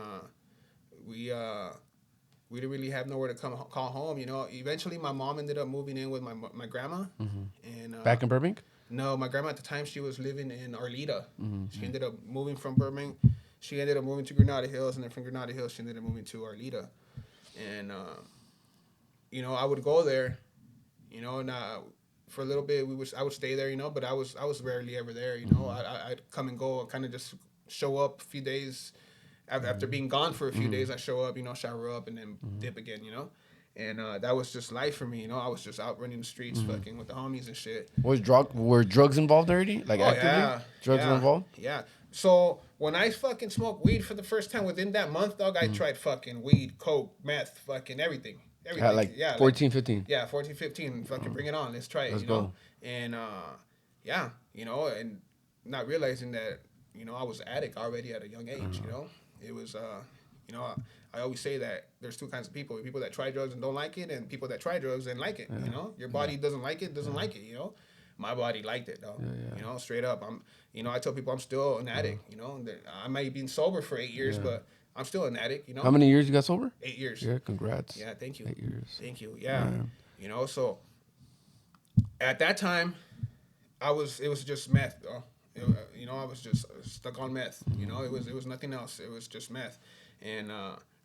Speaker 8: we didn't really have nowhere to call home, you know. Eventually, my mom ended up moving in with my grandma. And
Speaker 6: Back in Burbank?
Speaker 8: No, my grandma at the time, she was living in Arleta. She ended up moving from Burbank. She ended up moving to Granada Hills, and then from Granada Hills, she ended up moving to Arleta. And, you know, I would go there, you know, and for a little bit, I would stay there, you know, but I was rarely ever there, you know. I'd come and go, kind of just show up a few days. After being gone for a few days, I show up, you know, shower up, and then dip again, you know. And that was just life for me, you know. I was just out running the streets, fucking with the homies and shit.
Speaker 6: Were drugs involved already? Like actively?
Speaker 8: Yeah.
Speaker 6: Drugs were involved?
Speaker 8: Yeah. So when I fucking smoked weed for the first time within that month, dog, I tried fucking weed, coke, meth, fucking everything.
Speaker 6: Yeah, 14, 15.
Speaker 8: Yeah, 14, 15. Fucking bring it on. Let's try it,
Speaker 6: Let's
Speaker 8: you know?
Speaker 6: go.
Speaker 8: And, yeah, you know, and not realizing that, you know, I was an addict already at a young age, you know? It was, You know, I always say that there's two kinds of people: people that try drugs and don't like it, and people that try drugs and like it. You know, your body doesn't like it, like it. You know, my body liked it though. You know, straight up. I tell people I'm still an addict. You know, that I might have been sober for 8 years, but I'm still an addict. You know.
Speaker 6: How many years you got sober?
Speaker 8: 8 years.
Speaker 6: Yeah, congrats.
Speaker 8: Yeah, thank you.
Speaker 6: 8 years.
Speaker 8: Thank you. Yeah. You know, so at that time, it was just meth, though. I was just stuck on meth. You know, it was nothing else. It was just meth, and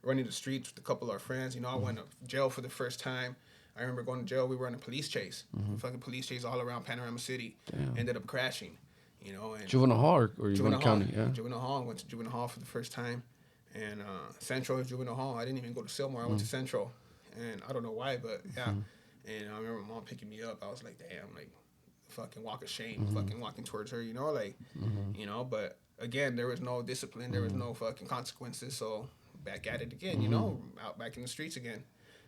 Speaker 8: running the streets with a couple of our friends. You know, I went to jail for the first time. I remember going to jail. We were on a police chase, fucking police chase all around Panorama City.
Speaker 6: Damn.
Speaker 8: Ended up crashing. You know, and
Speaker 6: Juvenile hall or you went
Speaker 8: Juvenile Hall.
Speaker 6: county? Yeah.
Speaker 8: Juvenile Hall. Went to Juvenile Hall for the first time, and Central Juvenile Hall. I didn't even go to Sylmar. I went to Central, and I don't know why, but yeah. And I remember my mom picking me up. I was like, damn, like, fucking walk of shame, fucking walking towards her, you know, like, you know, but again, there was no discipline, there was no fucking consequences, so back at it again, you know, out back in the streets again,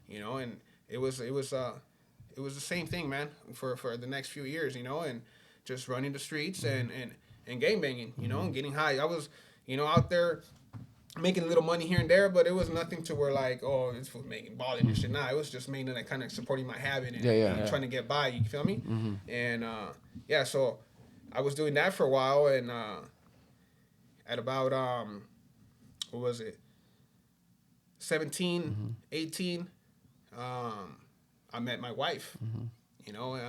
Speaker 8: you know, and it was the same thing, man, for the next few years, you know, and just running the streets and gang banging, you know, and getting high. I was, you know, out there making a little money here and there, but it was nothing to where like, oh, this was making balling and shit. Nah, it was just mainly like kind of supporting my habit and trying to get by. You feel me? And so I was doing that for a while, and at about what was it? 17, 18, I met my wife. You know,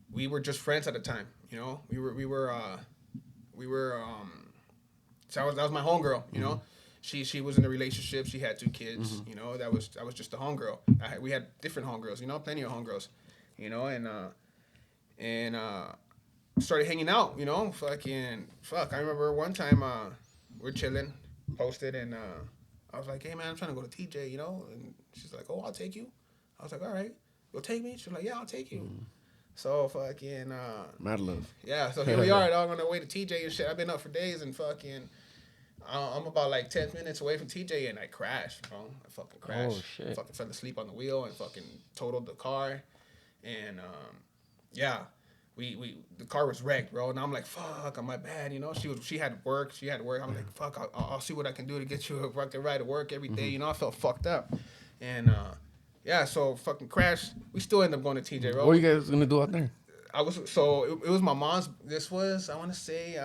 Speaker 8: we were just friends at the time. You know, we were. So that was my homegirl, you know. She was in a relationship. She had 2 kids, you know. That was just a homegirl. We had different homegirls, you know, plenty of homegirls, you know, and started hanging out, you know. I remember one time we're chilling, posted, and I was like, hey man, I'm trying to go to TJ, you know. And she's like, oh, I'll take you. I was like, all right, you'll take me? She's like, yeah, I'll take you. So fucking
Speaker 6: mad love.
Speaker 8: Yeah, so here we are, dog, on the way to TJ and shit. I've been up for days, and fucking I'm about like 10 minutes away from TJ, and I crashed, bro. I fucking crashed.
Speaker 7: Oh shit.
Speaker 8: Fucking fell asleep on the wheel and fucking totaled the car, and the car was wrecked, bro. And I'm like, fuck, I'm my bad, you know. She had work. I'm like, fuck, I'll see what I can do to get you a fucking ride to work every day. You know, I felt fucked up, and so fucking crashed. We still ended up going to TJ, bro.
Speaker 6: What are you guys gonna do out there?
Speaker 8: It was my mom's. This was, I want to say,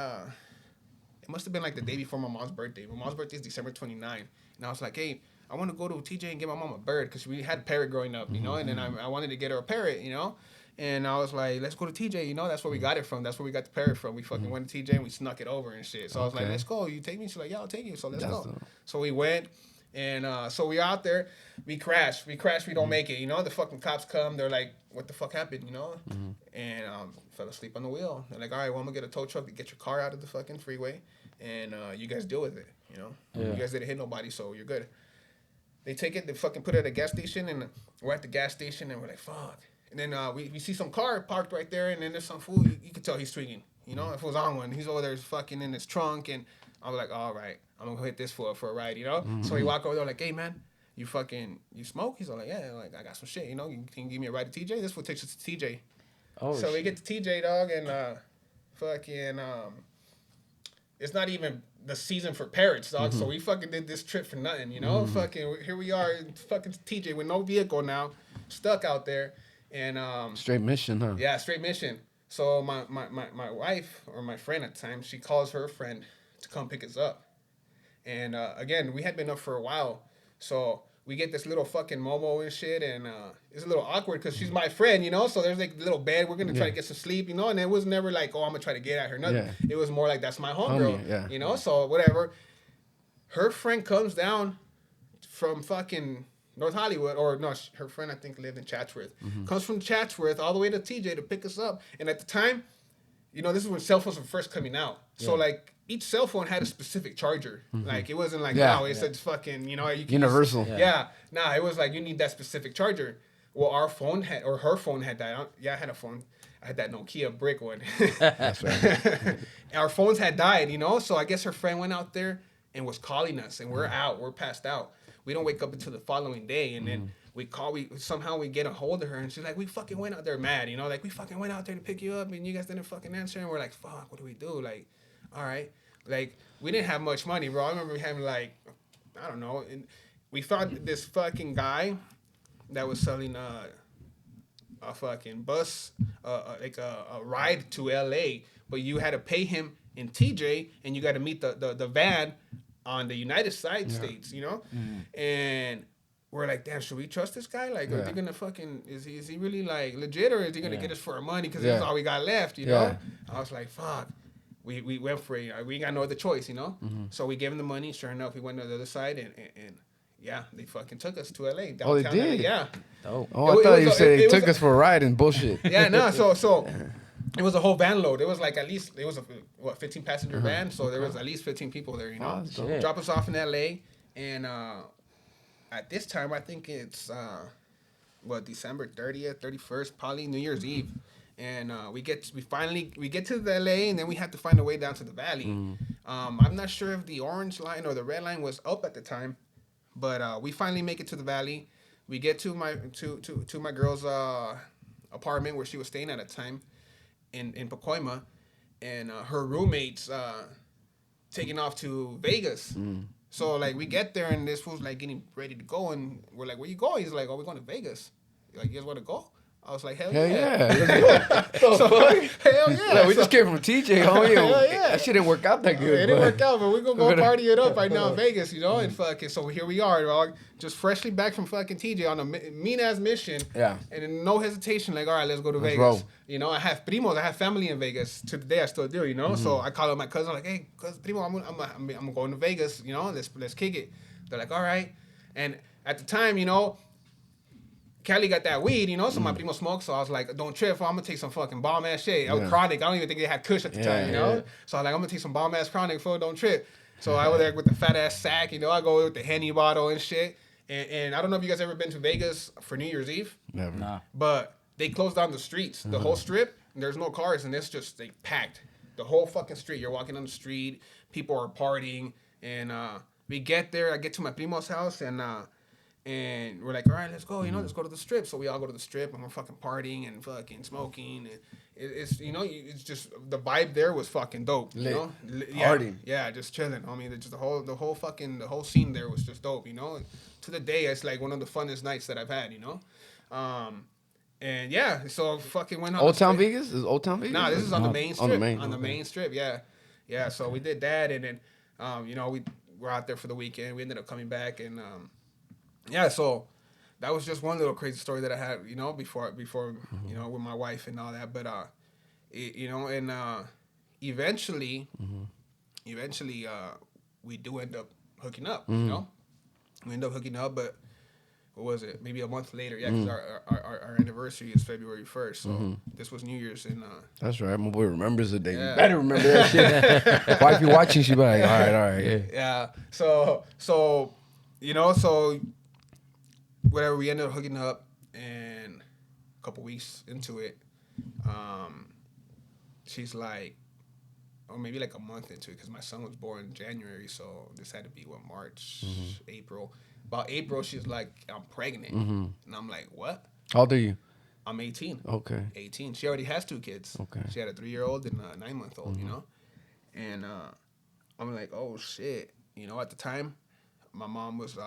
Speaker 8: it must have been like the day before my mom's birthday. My mom's birthday is December 29, and I was like, hey, I want to go to TJ and get my mom a bird because we had a parrot growing up, you know, and then I wanted to get her a parrot, you know. And I was like, let's go to TJ, you know, that's where we got it from. That's where we got the parrot from. We fucking went to TJ and we snuck it over and shit. So I was like, let's go. You take me? She's like, yeah, I'll take you. So let's go. So we went, and so we out there. We crashed. We don't make it, you know. The fucking cops come. They're like, what the fuck happened, you know? And fell asleep on the wheel. They're like, all right, well, I'm going to get a tow truck to get your car out of the fucking freeway. And you guys deal with it, you know? You guys didn't hit nobody, so you're good. They take it, they fucking put it at a gas station, and we're at the gas station, and we're like, fuck. And then we see some car parked right there, and then there's some fool. You can tell he's swinging. You know, if it was on one, he's over there fucking in his trunk, and I was like, all right, I'm gonna go hit this for a ride, you know. So we walk over there like, hey man, you smoke? He's all like, yeah, like I got some shit, you know. You can give me a ride to TJ. This fool takes us to TJ. Oh. So we get to TJ, dog, and it's not even the season for parrots, dog. So we fucking did this trip for nothing, you know. Fucking here we are, in fucking TJ with no vehicle now, stuck out there. And
Speaker 6: straight mission, huh?
Speaker 8: Yeah, straight mission. So my wife, or my friend at the time, she calls her friend to come pick us up. And again, we had been up for a while, so we get this little fucking Momo and shit, and it's a little awkward because she's my friend, you know. So there's like a little bed. We're gonna try to get some sleep, you know. And it was never like, oh, I'm gonna try to get at her. Nothing. Yeah. It was more like, that's my homegirl, you know. So whatever. Her friend comes down from fucking North Hollywood, or no, her friend I think lived in Chatsworth. Comes from Chatsworth all the way to TJ to pick us up. And at the time, you know, this is when cell phones were first coming out. So like each cell phone had a specific charger. Like it wasn't like, wow, it said fucking, you know, you can
Speaker 6: universal.
Speaker 8: Nah, it was like you need that specific charger. Well, her phone had died. I had a phone. I had that Nokia brick one. That's right. Our phones had died, you know. So I guess her friend went out there and was calling us, and we're out. We're passed out. We don't wake up until the following day, and then we somehow we get a hold of her, and she's like, we fucking went out there mad, you know, like we fucking went out there to pick you up, and you guys didn't fucking answer, and we're like, fuck, what do we do? Like, all right, like we didn't have much money, bro. I remember having like I don't know. And we found this fucking guy that was selling a fucking bus, like a ride to LA, but you had to pay him in TJ, and you got to meet the van on the United States, you know? And we're like, damn, should we trust this guy? Like, are they gonna fucking, is he really like legit, or is he gonna get us for our money? Because this is all we got left, you know? I was like, fuck. We went for it. We ain't got no other choice, you know? So we gave him the money. Sure enough, we went to the other side, and yeah, they fucking took us to LA.
Speaker 6: Oh, they did?
Speaker 8: LA, yeah.
Speaker 6: Oh, I thought you said they took us for a ride and bullshit.
Speaker 8: Yeah, no, so it was a whole van load. It was like at least, it was a 15 passenger van, so there was at least 15 people there, you know? Drop us off in LA, and at this time, I think it's, December 30th, 31st, probably New Year's Eve. And we get to the LA, and then we have to find a way down to the valley. I'm not sure if the orange line or the red line was up at the time, but we finally make it to the valley. We get to my girl's apartment where she was staying at the time in Pacoima, and her roommates taking off to Vegas. So like we get there, and this fool's like getting ready to go, and we're like, "Where you going?" He's like, "Oh, we're going to Vegas." Like, "You guys want to go?" I was like, hell yeah. Hell yeah.
Speaker 6: Like, we just came from TJ, homie.
Speaker 8: Hell yeah.
Speaker 6: That shit didn't work out that good.
Speaker 8: It didn't work out, but we're going to go party it up right now in Vegas, you know? And fucking, so here we are, dog. Just freshly back from fucking TJ on a mean-ass mission.
Speaker 6: Yeah.
Speaker 8: And in no hesitation, like, all right, let's go to Vegas.
Speaker 6: Roll.
Speaker 8: You know, I have primos. I have family in Vegas. To today, I still do, you know? So I call up my cousin, like, hey, primo, I'm going to Vegas, you know? Let's kick it. They're like, all right. And at the time, you know, Kelly got that weed, you know, so my primo smoked, so I was like, don't trip, I'm gonna take some fucking bomb-ass shit. I was chronic, I don't even think they had Kush at the time, you know? So I was like, I'm gonna take some bomb-ass chronic, fool, don't trip. So I was there with the fat-ass sack, you know, I go with the Henny bottle and shit. And I don't know if you guys ever been to Vegas for New Year's Eve.
Speaker 6: Never.
Speaker 7: Nah.
Speaker 8: But they closed down the streets, the whole strip, and there's no cars, and it's just, like, packed. The whole fucking street, you're walking on the street, people are partying, and we get there, I get to my primo's house, and we're like, all right, let's go, you know, let's go to the strip. So we all go to the strip, and we're fucking partying and fucking smoking. And it's, you know, it's just, the vibe there was fucking dope, you know?
Speaker 6: Partying.
Speaker 8: Yeah, just chilling. I mean, just the whole scene there was just dope, you know? And to the day, it's like one of the funnest nights that I've had, you know? And yeah, so fucking went on.
Speaker 6: Old Town Vegas? Is Old Town Vegas?
Speaker 8: Nah, this is on the main strip.
Speaker 6: On the
Speaker 8: main strip, yeah. Yeah, so we did that, and then, you know, we were out there for the weekend. We ended up coming back, and, yeah, so that was just one little crazy story that I had, you know, before you know, with my wife and all that. But, you know, and eventually, we do end up hooking up, you know? We end up hooking up, but what was it? Maybe a month later, yeah, because our anniversary is February 1st, so this was New Year's. And
Speaker 6: that's right. My boy remembers the day.
Speaker 8: Yeah.
Speaker 6: You better remember that shit. Wife, you watching, she be like, all right.
Speaker 8: Yeah. So, you know, so whatever, we ended up hooking up, and a couple weeks into it, she's like, or maybe like a month into it, because my son was born in January, so this had to be March, April. About April, she's like, I'm pregnant, and I'm like, what?
Speaker 6: How old are you?
Speaker 8: I'm 18.
Speaker 6: Okay.
Speaker 8: 18. She already has 2 kids.
Speaker 6: Okay.
Speaker 8: She had a 3-year-old and a 9-month-old, you know? And I'm like, oh, shit. You know, at the time, my mom was,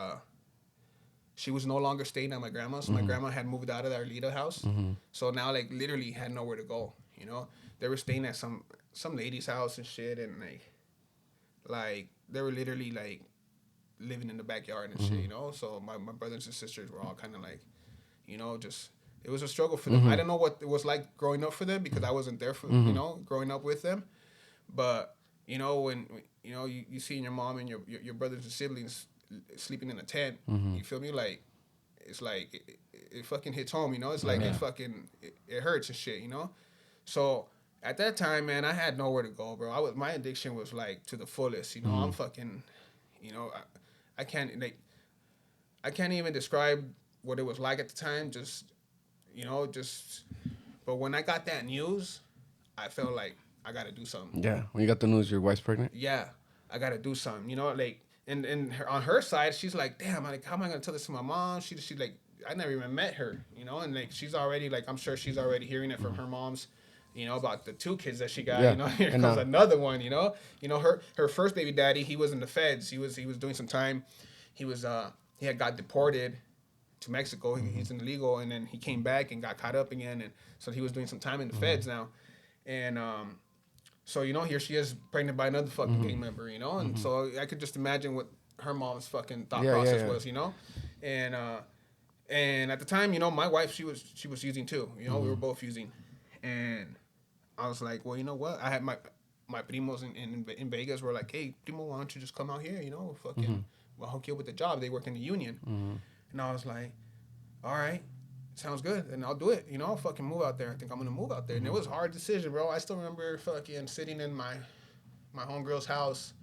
Speaker 8: she was no longer staying at my grandma's. My grandma had moved out of the Arleta house. So now, like, literally had nowhere to go, you know? They were staying at some lady's house and shit, and, like, they were literally, like, living in the backyard and shit, you know? So my brothers and sisters were all kind of, like, you know, just... It was a struggle for them. I didn't know what it was like growing up for them, because I wasn't there for, you know, growing up with them. But, you know, when, you know, you see your mom and your brothers and siblings sleeping in a tent, you feel me? Like, it's like, it fucking hits home, you know? It's like, it hurts and shit, you know? So, at that time, man, I had nowhere to go, bro. My addiction was, like, to the fullest, you know? I'm fucking, you know, I can't even describe what it was like at the time, you know, but when I got that news, I felt like I got to do something.
Speaker 6: Yeah, when you got the news your wife's pregnant?
Speaker 8: Yeah, I got to do something, you know, like, and on her side, she's like, damn, like, how am I going to tell this to my mom? She like, I never even met her, you know, and, like, she's already, like, I'm sure she's already hearing it from her moms, you know, about the 2 kids that she got, you know, here comes another one, you know. You know, her first baby daddy, he was in the feds. He was doing some time, he had got deported to Mexico. He's an illegal, and then he came back and got caught up again, and so he was doing some time in the feds now, and so here she is pregnant by another fucking gang member, and so I could just imagine what her mom's fucking thought process was, and at the time, my wife she was using too, we were both using, and I was like, well, you know what, I had my primos in Vegas were like, hey, primo, why don't you just come out here, fucking, we'll hook you up with the job. They work in the union. And I was like, all right, sounds good. And I'll do it. I'll fucking move out there. I think I'm going to move out there. And it was a hard decision, bro. I still remember fucking sitting in my homegirl's house,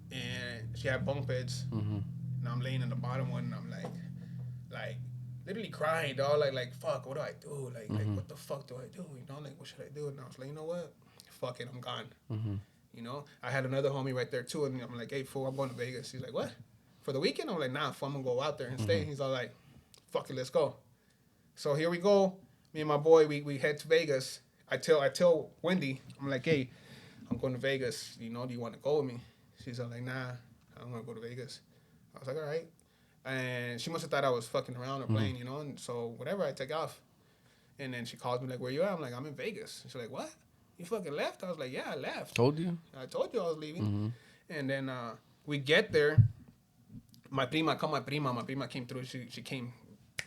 Speaker 8: and she had bunk beds. And I'm laying in the bottom one, and I'm like literally crying, dog. Like fuck, what do I do? Like what the fuck do I do? Like what should I do? And I was like, you know what? Fuck it, I'm gone. I had another homie right there too, and I'm like, hey, fool, I'm going to Vegas. He's like, what? For the weekend? I'm like, nah, fool, I'm gonna go out there and stay. He's all like, fuck it, let's go. So here we go. Me and my boy, we head to Vegas. I tell Wendy, I'm like, hey, I'm going to Vegas. Do you want to go with me? She's all like, nah, I don't want to go to Vegas. I was like, all right. And she must have thought I was fucking around or playing, and so whatever, I take off. And then she calls me like, where you at? I'm like, I'm in Vegas. She's like, what? You fucking left? I was like, yeah, I left.
Speaker 6: Told you?
Speaker 8: I told you I was leaving. And then we get there. My prima came through. She came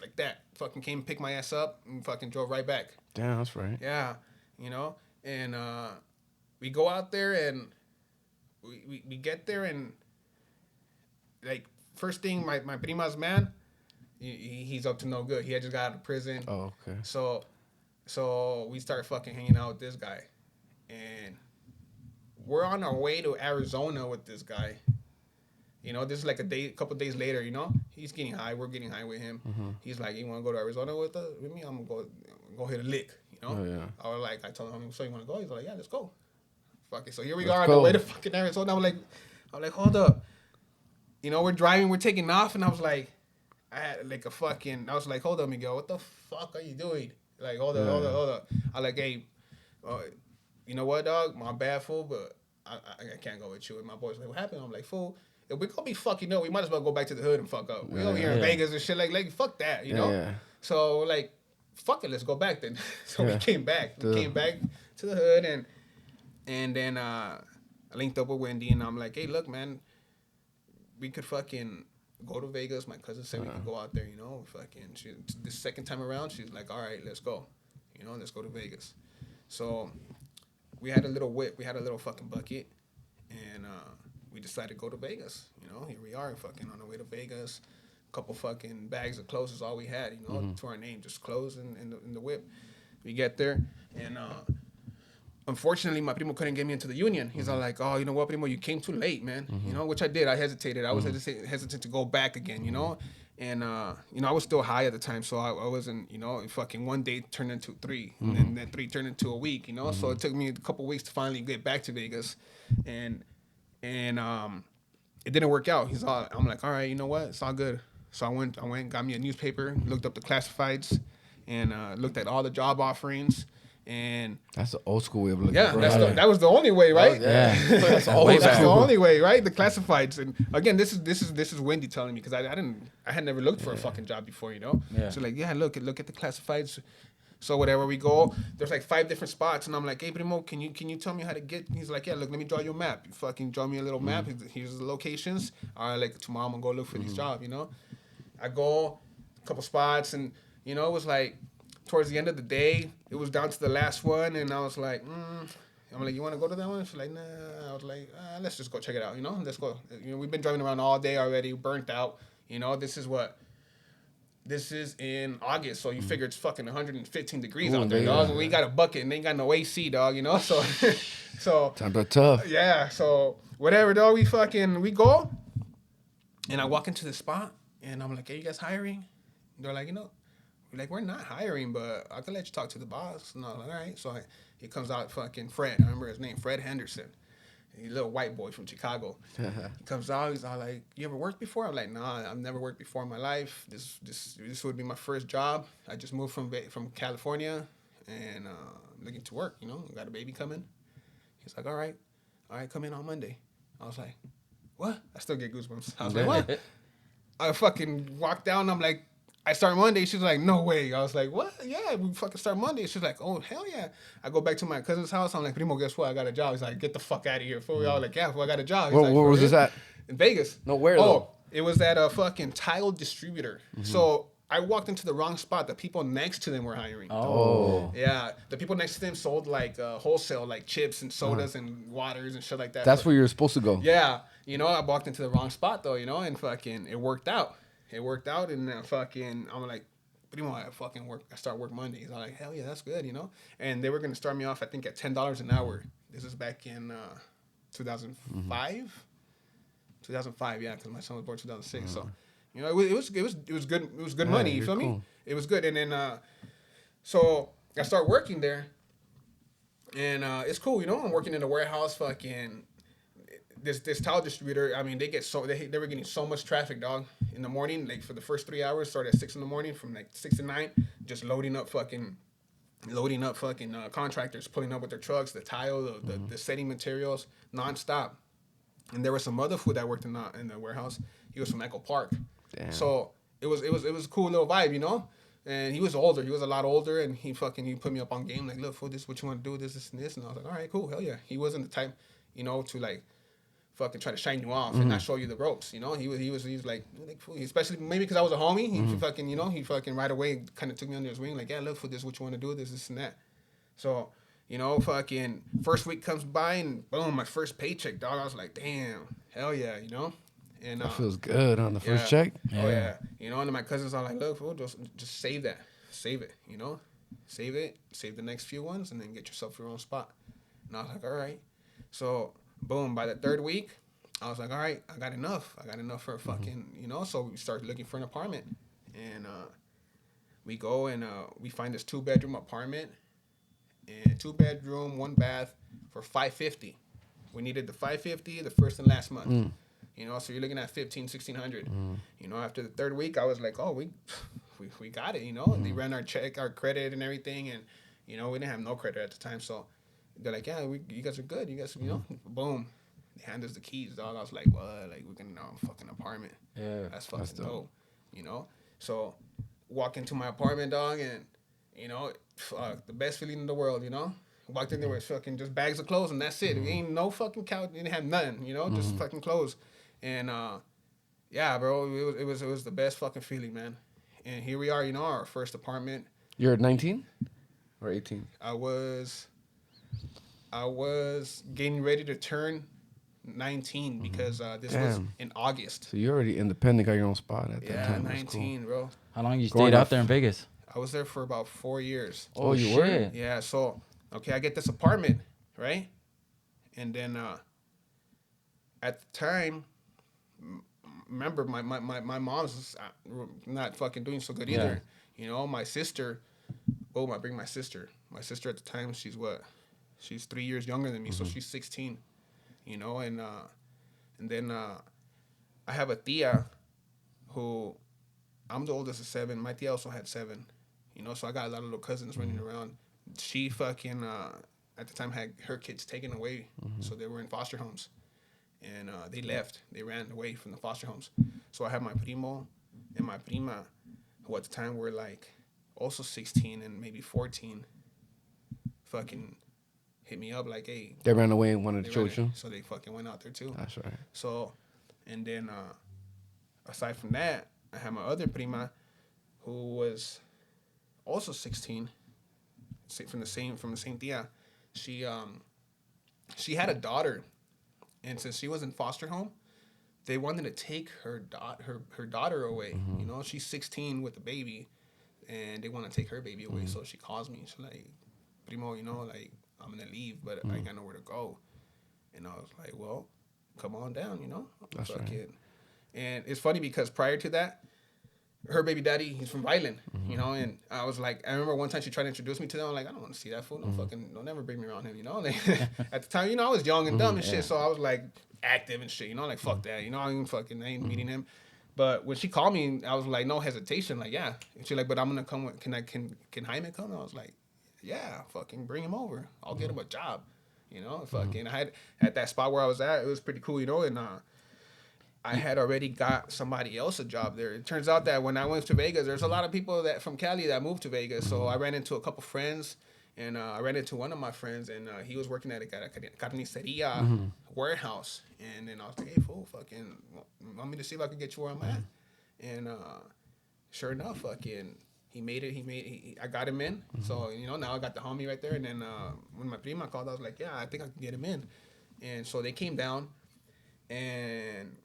Speaker 8: like that. Fucking came, picked my ass up, and fucking drove right back.
Speaker 6: Damn, that's right.
Speaker 8: Yeah, And we go out there, and we get there, and like first thing, my prima's man, he's up to no good. He had just got out of prison.
Speaker 6: Oh, okay.
Speaker 8: So we start fucking hanging out with this guy, and we're on our way to Arizona with this guy. This is like a couple days later. He's getting high. We're getting high with him. He's like, "You want to go to Arizona with me? I'm gonna go hit a lick."
Speaker 6: Oh, yeah.
Speaker 8: I told him, "So you want to go?" He's like, "Yeah, let's go." Fuck it. So here we are on the way to fucking Arizona. I'm like, hold up. We're driving. We're taking off, and I was like, I was like, hold up, Miguel. What the fuck are you doing? Like, hold up. I'm like, hey, you know what, dog? My bad, fool, but I can't go with you. And my boy's like, what happened? I'm like, fool, if we're gonna be fucking up, we might as well go back to the hood and fuck up. We're over here in Vegas and shit. Like, fuck that,
Speaker 6: Yeah.
Speaker 8: So, like, fuck it, let's go back then. So we came back. We came back to the hood, and then I linked up with Wendy, and I'm like, hey, look, man, we could fucking go to Vegas. My cousin said we could go out there, fucking. The second time around, she's like, all right, let's go. Let's go to Vegas. So we had a little whip. We had a little fucking bucket, and we decided to go to Vegas. Here we are, fucking on the way to Vegas. A couple fucking bags of clothes is all we had, to our name, just clothes in the whip. We get there, and unfortunately, my primo couldn't get me into the union. He's all like, oh, you know what, primo, you came too late, man. Which I did. I hesitated. I was hesitant to go back again, And, I was still high at the time, so I wasn't, fucking one day turned into 3, and then 3 turned into a week, So it took me a couple weeks to finally get back to Vegas. And it didn't work out. I'm like, all right, you know what? It's all good. So I went, got me a newspaper, looked up the classifieds, and looked at all the job offerings. And
Speaker 6: that's the old school way of looking.
Speaker 8: Yeah, that was the only way, right? That's the only way, right? The classifieds. And again, this is Wendy telling me, because I had never looked for a fucking job before,
Speaker 7: Yeah.
Speaker 8: So like, yeah, look at the classifieds. So whatever we go, there's like 5 different spots, and I'm like, hey, primo, can you tell me how to get? He's like, yeah, look, let me draw you a map. You fucking draw me a little map. Here's the locations. All right, like tomorrow I'm gonna go look for these jobs. I go a couple spots, and it was like, towards the end of the day, it was down to the last one, and I was like, I'm like, you want to go to that one? She's like, nah. I was like, let's just go check it out, Let's go. We've been driving around all day already, burnt out. This is in August, so you figure it's fucking 115 degrees out there, dog. And we got a bucket, and they ain't got no AC, dog, So,
Speaker 6: times are tough.
Speaker 8: Yeah, so whatever, dog. We go, and I walk into the spot, and I'm like, hey, you guys hiring? They're like, we're not hiring, but I can let you talk to the boss. And I'm like, all right. So he comes out, fucking Fred. I remember his name, Fred Henderson. He's a little white boy from Chicago. He comes out. He's all like, you ever worked before? I'm like, nah, I've never worked before in my life. This would be my first job. I just moved from California, and I'm looking to work. Got a baby coming. He's like, all right, come in on Monday. I was like, what? I still get goosebumps. I was like, what? I fucking walked down. I'm like, I start Monday. She's like, no way. I was like, what? Yeah, we fucking start Monday. She's like, oh, hell yeah. I go back to my cousin's house. I'm like, Primo, guess what? I got a job. He's like, get the fuck out of here. Fool. I was like, yeah, fool, I got a job. He's
Speaker 6: Where,
Speaker 8: like,
Speaker 6: where
Speaker 8: "For
Speaker 6: was
Speaker 8: real?"
Speaker 6: this at?
Speaker 8: In Vegas.
Speaker 6: No, where
Speaker 8: Oh,
Speaker 6: though?
Speaker 8: it was at a fucking tile distributor. So I walked into the wrong spot. The people next to them were hiring.
Speaker 7: Oh.
Speaker 8: Yeah, the people next to them sold like wholesale, like chips and sodas and waters and shit like that.
Speaker 6: That's where you're supposed to go.
Speaker 8: Yeah, I walked into the wrong spot though, and fucking it worked out. It worked out, and fucking I'm like, Primo, I fucking work. I start work Mondays. I'm like, hell yeah, that's good, And they were gonna start me off, I think, at $10 an hour. This is back in 2005. 2005, yeah, because my son was born 2006. So, it was good. It was good money. You feel me?
Speaker 6: cool.
Speaker 8: It was good, and then so I start working there, and it's cool. I'm working in a warehouse. Fucking this towel distributor. I mean, they were getting so much traffic, dog. In the morning, like for the first 3 hours, started at 6 in the morning, from like 6 to 9, just loading up contractors, pulling up with their trucks, the tile, the setting materials, nonstop. And there was some other food that worked in the warehouse. He was from Echo Park.
Speaker 6: Damn.
Speaker 8: So it was a cool little vibe, And he was older. He was a lot older, and he put me up on game. Like, look, fool, this is what you want to do, this, and this. And I was like, all right, cool, hell yeah. He wasn't the type, to like fucking try to shine you off and not show you the ropes. He was like fool. Especially maybe because I was a homie. He fucking, he fucking right away kind of took me under his wing. Like, yeah, look, fool, this is what you want to do, this, and that. So. Fucking first week comes by and boom, my first paycheck, dog. I was like, damn, hell yeah, And
Speaker 6: That feels good on the first check.
Speaker 8: Oh yeah, and then my cousins are like, look, fool, just save that, save it, save it, save the next few ones, and then get yourself your own spot. And I was like, all right. So boom, by the third week, I was like, all right, I got enough for a fucking, So we started looking for an apartment, and we go and we find this 2-bedroom apartment. And 2-bedroom, 1 bath for $550. We needed the $550 the first and last month. So you're looking at $1,500, $1,600. After the third week, I was like, oh, we got it, And they ran our credit and everything, and we didn't have no credit at the time, so they're like, yeah, you guys are good, you guys, boom. They hand us the keys, dog. I was like, what? Like, we're gonna know a fucking apartment.
Speaker 7: Yeah,
Speaker 8: that's fucking dope. So walk into my apartment, dog, and the best feeling in the world, Walked in there with fucking just bags of clothes and that's it. It ain't no fucking couch. Didn't have nothing, just fucking clothes. And yeah, bro, it was the best fucking feeling, man. And here we are, our first apartment.
Speaker 6: You're at 19 or 18?
Speaker 8: I was getting ready to turn 19 because this was in August.
Speaker 6: So you're already independent, got your own spot at that time.
Speaker 8: Yeah, 19,
Speaker 6: cool.
Speaker 8: bro.
Speaker 7: How long you stayed out there in Vegas?
Speaker 8: I was there for about 4 years.
Speaker 6: Oh, you were?
Speaker 8: Yeah, so, okay, I get this apartment, right? And then at the time, remember, my mom's not fucking doing so good either. My sister, I bring my sister. My sister at the time, she's 3 years younger than me, so she's 16, and then I have a tia who, I'm the oldest of 7. My tia also had 7. So I got a lot of little cousins running around. She fucking, at the time, had her kids taken away. So they were in foster homes. And they left. They ran away from the foster homes. So I had my primo and my prima, who at the time were like also 16 and maybe 14, fucking hit me up like, hey.
Speaker 6: They ran away and wanted to show you?
Speaker 8: So they fucking went out there too.
Speaker 6: That's right.
Speaker 8: So, and then aside from that, I had my other prima who was also 16, from the same tia. She had a daughter, and since she was in foster home, they wanted to take her daughter away. She's 16 with a baby, and they want to take her baby away. So she calls me. She's like, Primo, like, I'm gonna leave, but I got nowhere to go. And I was like, well, come on down,
Speaker 6: That's right.
Speaker 8: And it's funny because prior to that, her baby daddy, he's from Violent, and I was like, I remember one time she tried to introduce me to them. I'm like, I don't want to see that fool. Don't ever bring me around him, Like, at the time, I was young and dumb and shit, so I was like active and shit, like, fuck that, I ain't meeting him. But when she called me, I was like, no hesitation, like, yeah. And she's like, but I'm gonna come. Can Jaime come? And I was like, yeah, fucking bring him over. I'll get him a job, Fucking, I had at that spot where I was at, it was pretty cool, and I had already got somebody else a job there. It turns out that when I went to Vegas, there's a lot of people that from Cali that moved to Vegas. So I ran into a couple friends, and I ran into one of my friends, and he was working at a carniceria warehouse. And then I was like, hey, fool, fucking, want me to see if I can get you where I'm at? And sure enough, fucking, he made it. I got him in. So, now I got the homie right there. And then when my prima called, I was like, yeah, I think I can get him in. And so they came down, and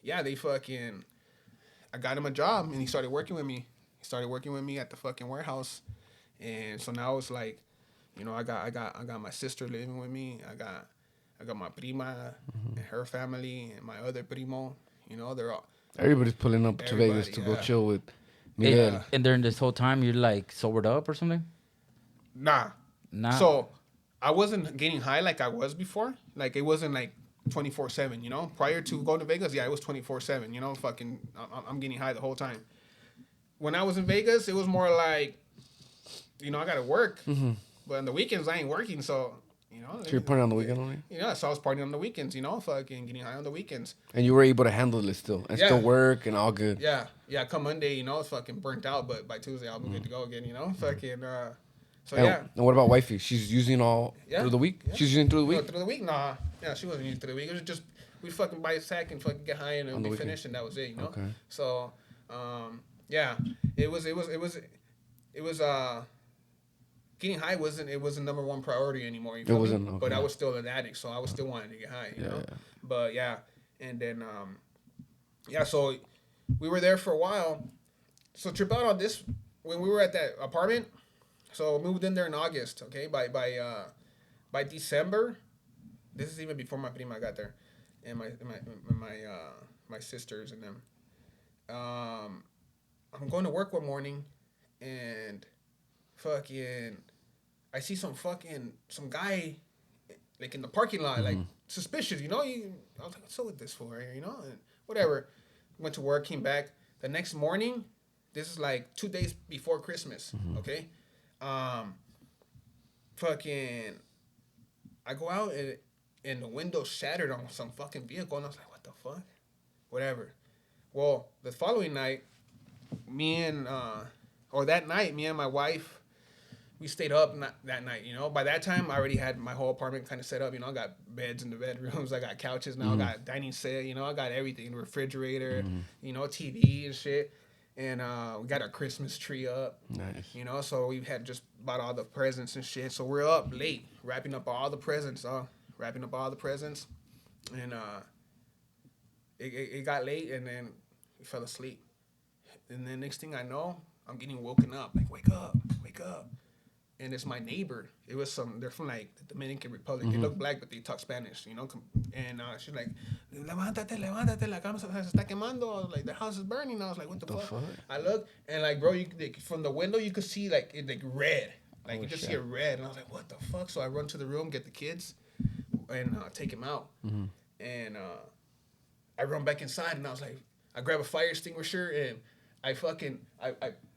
Speaker 8: yeah, I got him a job, and he started working with me. He started working with me at the fucking warehouse, and so now it's like, I got my sister living with me. I got my prima and her family, and my other primo. They're all.
Speaker 6: Everybody's pulling up to Vegas to go chill with Miguel.
Speaker 7: And during this whole time, you're like sobered up or something?
Speaker 8: Nah. So I wasn't getting high like I was before. Like it wasn't like 24/7, Prior to going to Vegas, yeah, it was 24/7, fucking I'm getting high the whole time. When I was in Vegas, it was more like, I gotta work. But on the weekends, I ain't working, so,
Speaker 6: So you're partying on the weekend only?
Speaker 8: Yeah, so I was partying on the weekends, fucking getting high on the weekends.
Speaker 6: And you were able to handle it still, and still work and all good.
Speaker 8: Yeah, come Monday, it's fucking burnt out, but by Tuesday, I'll be good to go again, fucking, so
Speaker 6: and,
Speaker 8: yeah.
Speaker 6: And what about wifey? She's using all through the week? Yeah. She's using through the week?
Speaker 8: No, through the week? Nah. Yeah, she wasn't using through the week. It was just, we fucking buy a sack and fucking get high and then we finish and that was it,
Speaker 6: Okay.
Speaker 8: So, yeah, it was, getting high wasn't number one priority anymore. You feel me?
Speaker 6: Okay.
Speaker 8: But I was still an addict, so I was still wanting to get high, you know?
Speaker 6: Yeah.
Speaker 8: But yeah, and then, so we were there for a while. So trip out on this, when we were at that apartment, so we moved in there in August, okay? By December, this is even before my prima got there, and my sisters and them. I'm going to work one morning, and fucking, I see some guy, like in the parking lot, like suspicious, I was like, what's up with this for, and whatever. Went to work, came back. The next morning, this is like 2 days before Christmas, okay? Fucking, I go out and the window shattered on some fucking vehicle, and I was like, what the fuck? Whatever. Well, the following night, me and my wife, we stayed up that night, By that time, I already had my whole apartment kind of set up, I got beds in the bedrooms, I got couches now, I got dining set, I got everything, refrigerator, TV and shit. And we got our Christmas tree up.
Speaker 6: Nice.
Speaker 8: So we had just bought all the presents and shit. So we're up late, wrapping up all the presents. And it got late, and then we fell asleep. And then next thing I know, I'm getting woken up. Like, wake up. And it's my neighbor. They're from like the Dominican Republic. They look black, but they talk Spanish, And she's like, levántate, la cama se está quemando. Like, the house is burning. I was like, what the fuck? I look, and like, bro, from the window, you could see like it red. Like, you could see it red. And I was like, what the fuck? So I run to the room, get the kids, and take him out. And I run back inside, and I was like, I grab a fire extinguisher, and I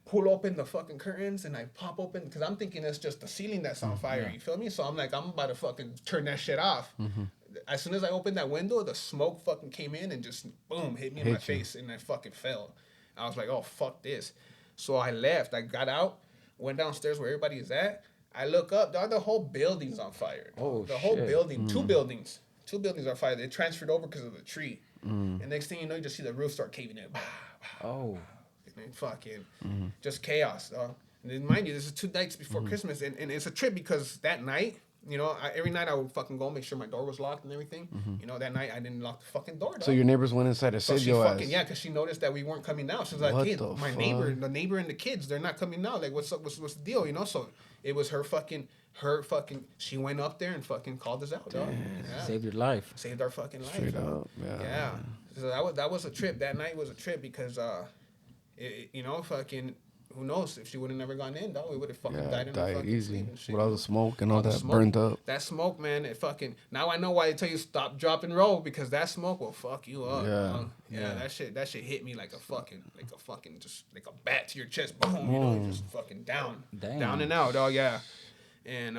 Speaker 8: pull open the fucking curtains, and I pop open, because I'm thinking it's just the ceiling that's on fire, you feel me? So I'm like, I'm about to fucking turn that shit off. As soon as I opened that window, the smoke fucking came in and just, boom, hit me in my face, and I fucking fell. I was like, oh, fuck this. So I left. I got out, went downstairs where everybody is at. I look up, dog, the whole building's on fire. The whole building, two buildings are on fire. They transferred over because of the tree. And next thing you know, you just see the roof start caving in.
Speaker 7: Oh.
Speaker 8: And fucking just chaos, dog. And then mind you, this is 2 nights before Christmas, and it's a trip because that night, every night I would fucking go make sure my door was locked and everything. That night I didn't lock the fucking door, dog.
Speaker 6: So your neighbors went inside to save your ass.
Speaker 8: Yeah, because she noticed that we weren't coming out. She was like, hey, my neighbor and the kids, they're not coming out. Like, what's up? What's the deal? So it was her fucking. She went up there and fucking called us out, dog. Yeah.
Speaker 7: Saved your life.
Speaker 8: Saved our fucking life.
Speaker 6: Straight up, yeah.
Speaker 8: So that was a trip. That night was a trip because fucking, who knows, if she would have never gone in, dog, we would have fucking died in our fucking
Speaker 6: easy
Speaker 8: sleep and shit.
Speaker 6: with all the smoke and all that burned up.
Speaker 8: That smoke, man, it fucking, now I know why they tell you stop, drop, and roll, because that smoke will fuck you up. That shit hit me like a fucking just like a bat to your chest, boom, just fucking down and out, dog, yeah. And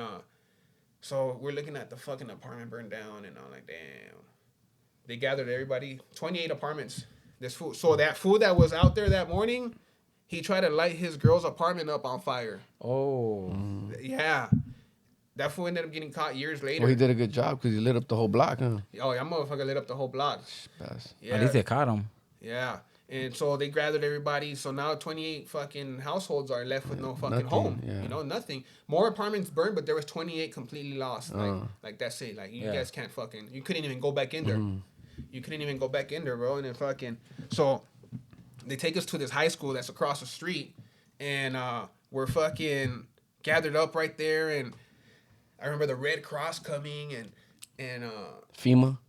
Speaker 8: so we're looking at the fucking apartment burn down, and I'm like, damn. they gathered everybody, 28 apartments. This fool. So that fool that was out there that morning, he tried to light his girl's apartment up on fire.
Speaker 7: Oh.
Speaker 8: Yeah. That fool ended up getting caught years later.
Speaker 6: Well, he did a good job because he lit up the whole block, huh?
Speaker 8: Oh, that motherfucker lit up the whole block.
Speaker 6: Pass.
Speaker 8: Yeah.
Speaker 7: At least they caught him.
Speaker 8: Yeah. And so they gathered everybody. So now 28 fucking households are left with no fucking
Speaker 6: nothing,
Speaker 8: home.
Speaker 6: yeah.
Speaker 8: You know, nothing. More apartments burned, but there was 28 completely lost. Like that's it. Like, you guys can't fucking... You couldn't even go back in there. You couldn't even go back in there, bro. And then fucking... So they take us to this high school that's across the street. And we're fucking gathered up right there. And I remember the Red Cross coming and
Speaker 6: FEMA?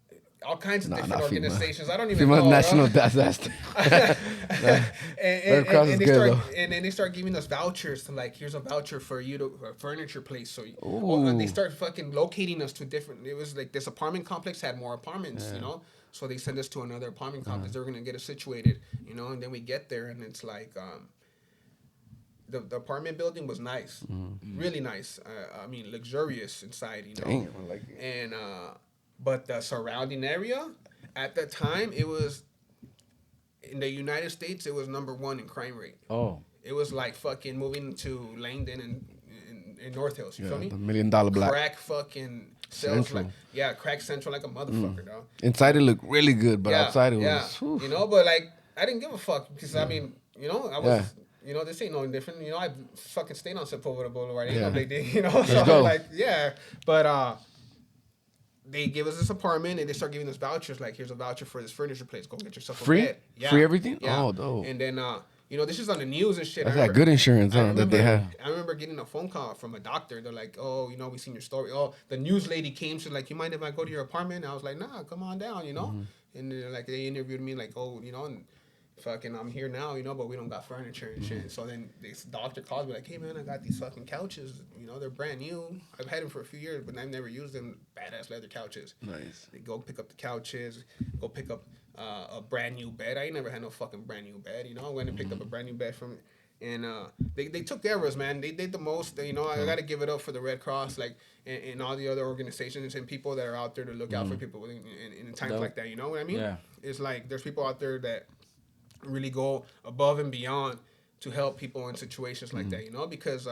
Speaker 8: all kinds of different
Speaker 6: not FEMA.
Speaker 8: organizations. I don't even
Speaker 6: FEMA's
Speaker 8: know.
Speaker 6: national disaster. Red Cross is
Speaker 8: they
Speaker 6: good,
Speaker 8: start,
Speaker 6: though.
Speaker 8: and then they start giving us vouchers to like, here's a voucher for you to a furniture place. So
Speaker 6: Ooh.
Speaker 8: they start fucking locating us to different. It was like this apartment complex had more apartments, you know. So they send us to another apartment complex. They were gonna get us situated, you know. And then we get there, and it's like the apartment building was nice, really nice. I mean, luxurious inside, you know.
Speaker 6: Damn, I like it.
Speaker 8: And but the surrounding area at that time, it was in the United States, it was #1 in crime rate.
Speaker 7: Oh.
Speaker 8: It was like fucking moving to Langdon and in North Hills. You feel me?
Speaker 6: The $1 Million Black.
Speaker 8: Crack fucking sales
Speaker 6: Central.
Speaker 8: like crack central like a motherfucker, dog.
Speaker 6: Inside it looked really good, but outside it was... whew.
Speaker 8: you know. But like, I didn't give a fuck because I mean, you know, I was.
Speaker 6: Yeah.
Speaker 8: You know, this ain't no different. You know, I fucking stayed on Sepulveda Boulevard. Ain't
Speaker 6: Yeah.
Speaker 8: no big deal, you know? So
Speaker 6: go.
Speaker 8: I'm like, yeah. But they give us this apartment and they start giving us vouchers. Like, here's a voucher for this furniture place. Go get yourself a
Speaker 6: Free?
Speaker 8: bed. Yeah.
Speaker 6: Free everything?
Speaker 8: Yeah.
Speaker 6: Oh, dope.
Speaker 8: And then, you know, this is on the news and shit.
Speaker 6: That's
Speaker 8: I
Speaker 6: that good insurance,
Speaker 8: I
Speaker 6: huh, that they have.
Speaker 8: I remember getting a phone call from a doctor. They're like, oh, you know, we seen your story. Oh, the news lady came. She's like, you mind if I go to your apartment? And I was like, nah, come on down, you know? And then, like, they interviewed me, like, oh, you know, and fucking, I'm here now, you know, but we don't got furniture and shit. So then this doctor calls me like, hey, man, I got these fucking couches. You know, they're brand new. I've had them for a few years, but I've never used them. Badass leather couches. Nice. They go pick up the couches, go pick up a brand new bed. I ain't never had no fucking brand new bed, you know. I went and picked up a brand new bed from and they took care of us, man. They did the most. You know, I got to give it up for the Red Cross, like, and all the other organizations and people that are out there to look out for people in times like that. You know what I mean?
Speaker 7: Yeah.
Speaker 8: It's like there's people out there that really go above and beyond to help people in situations like that, you know, because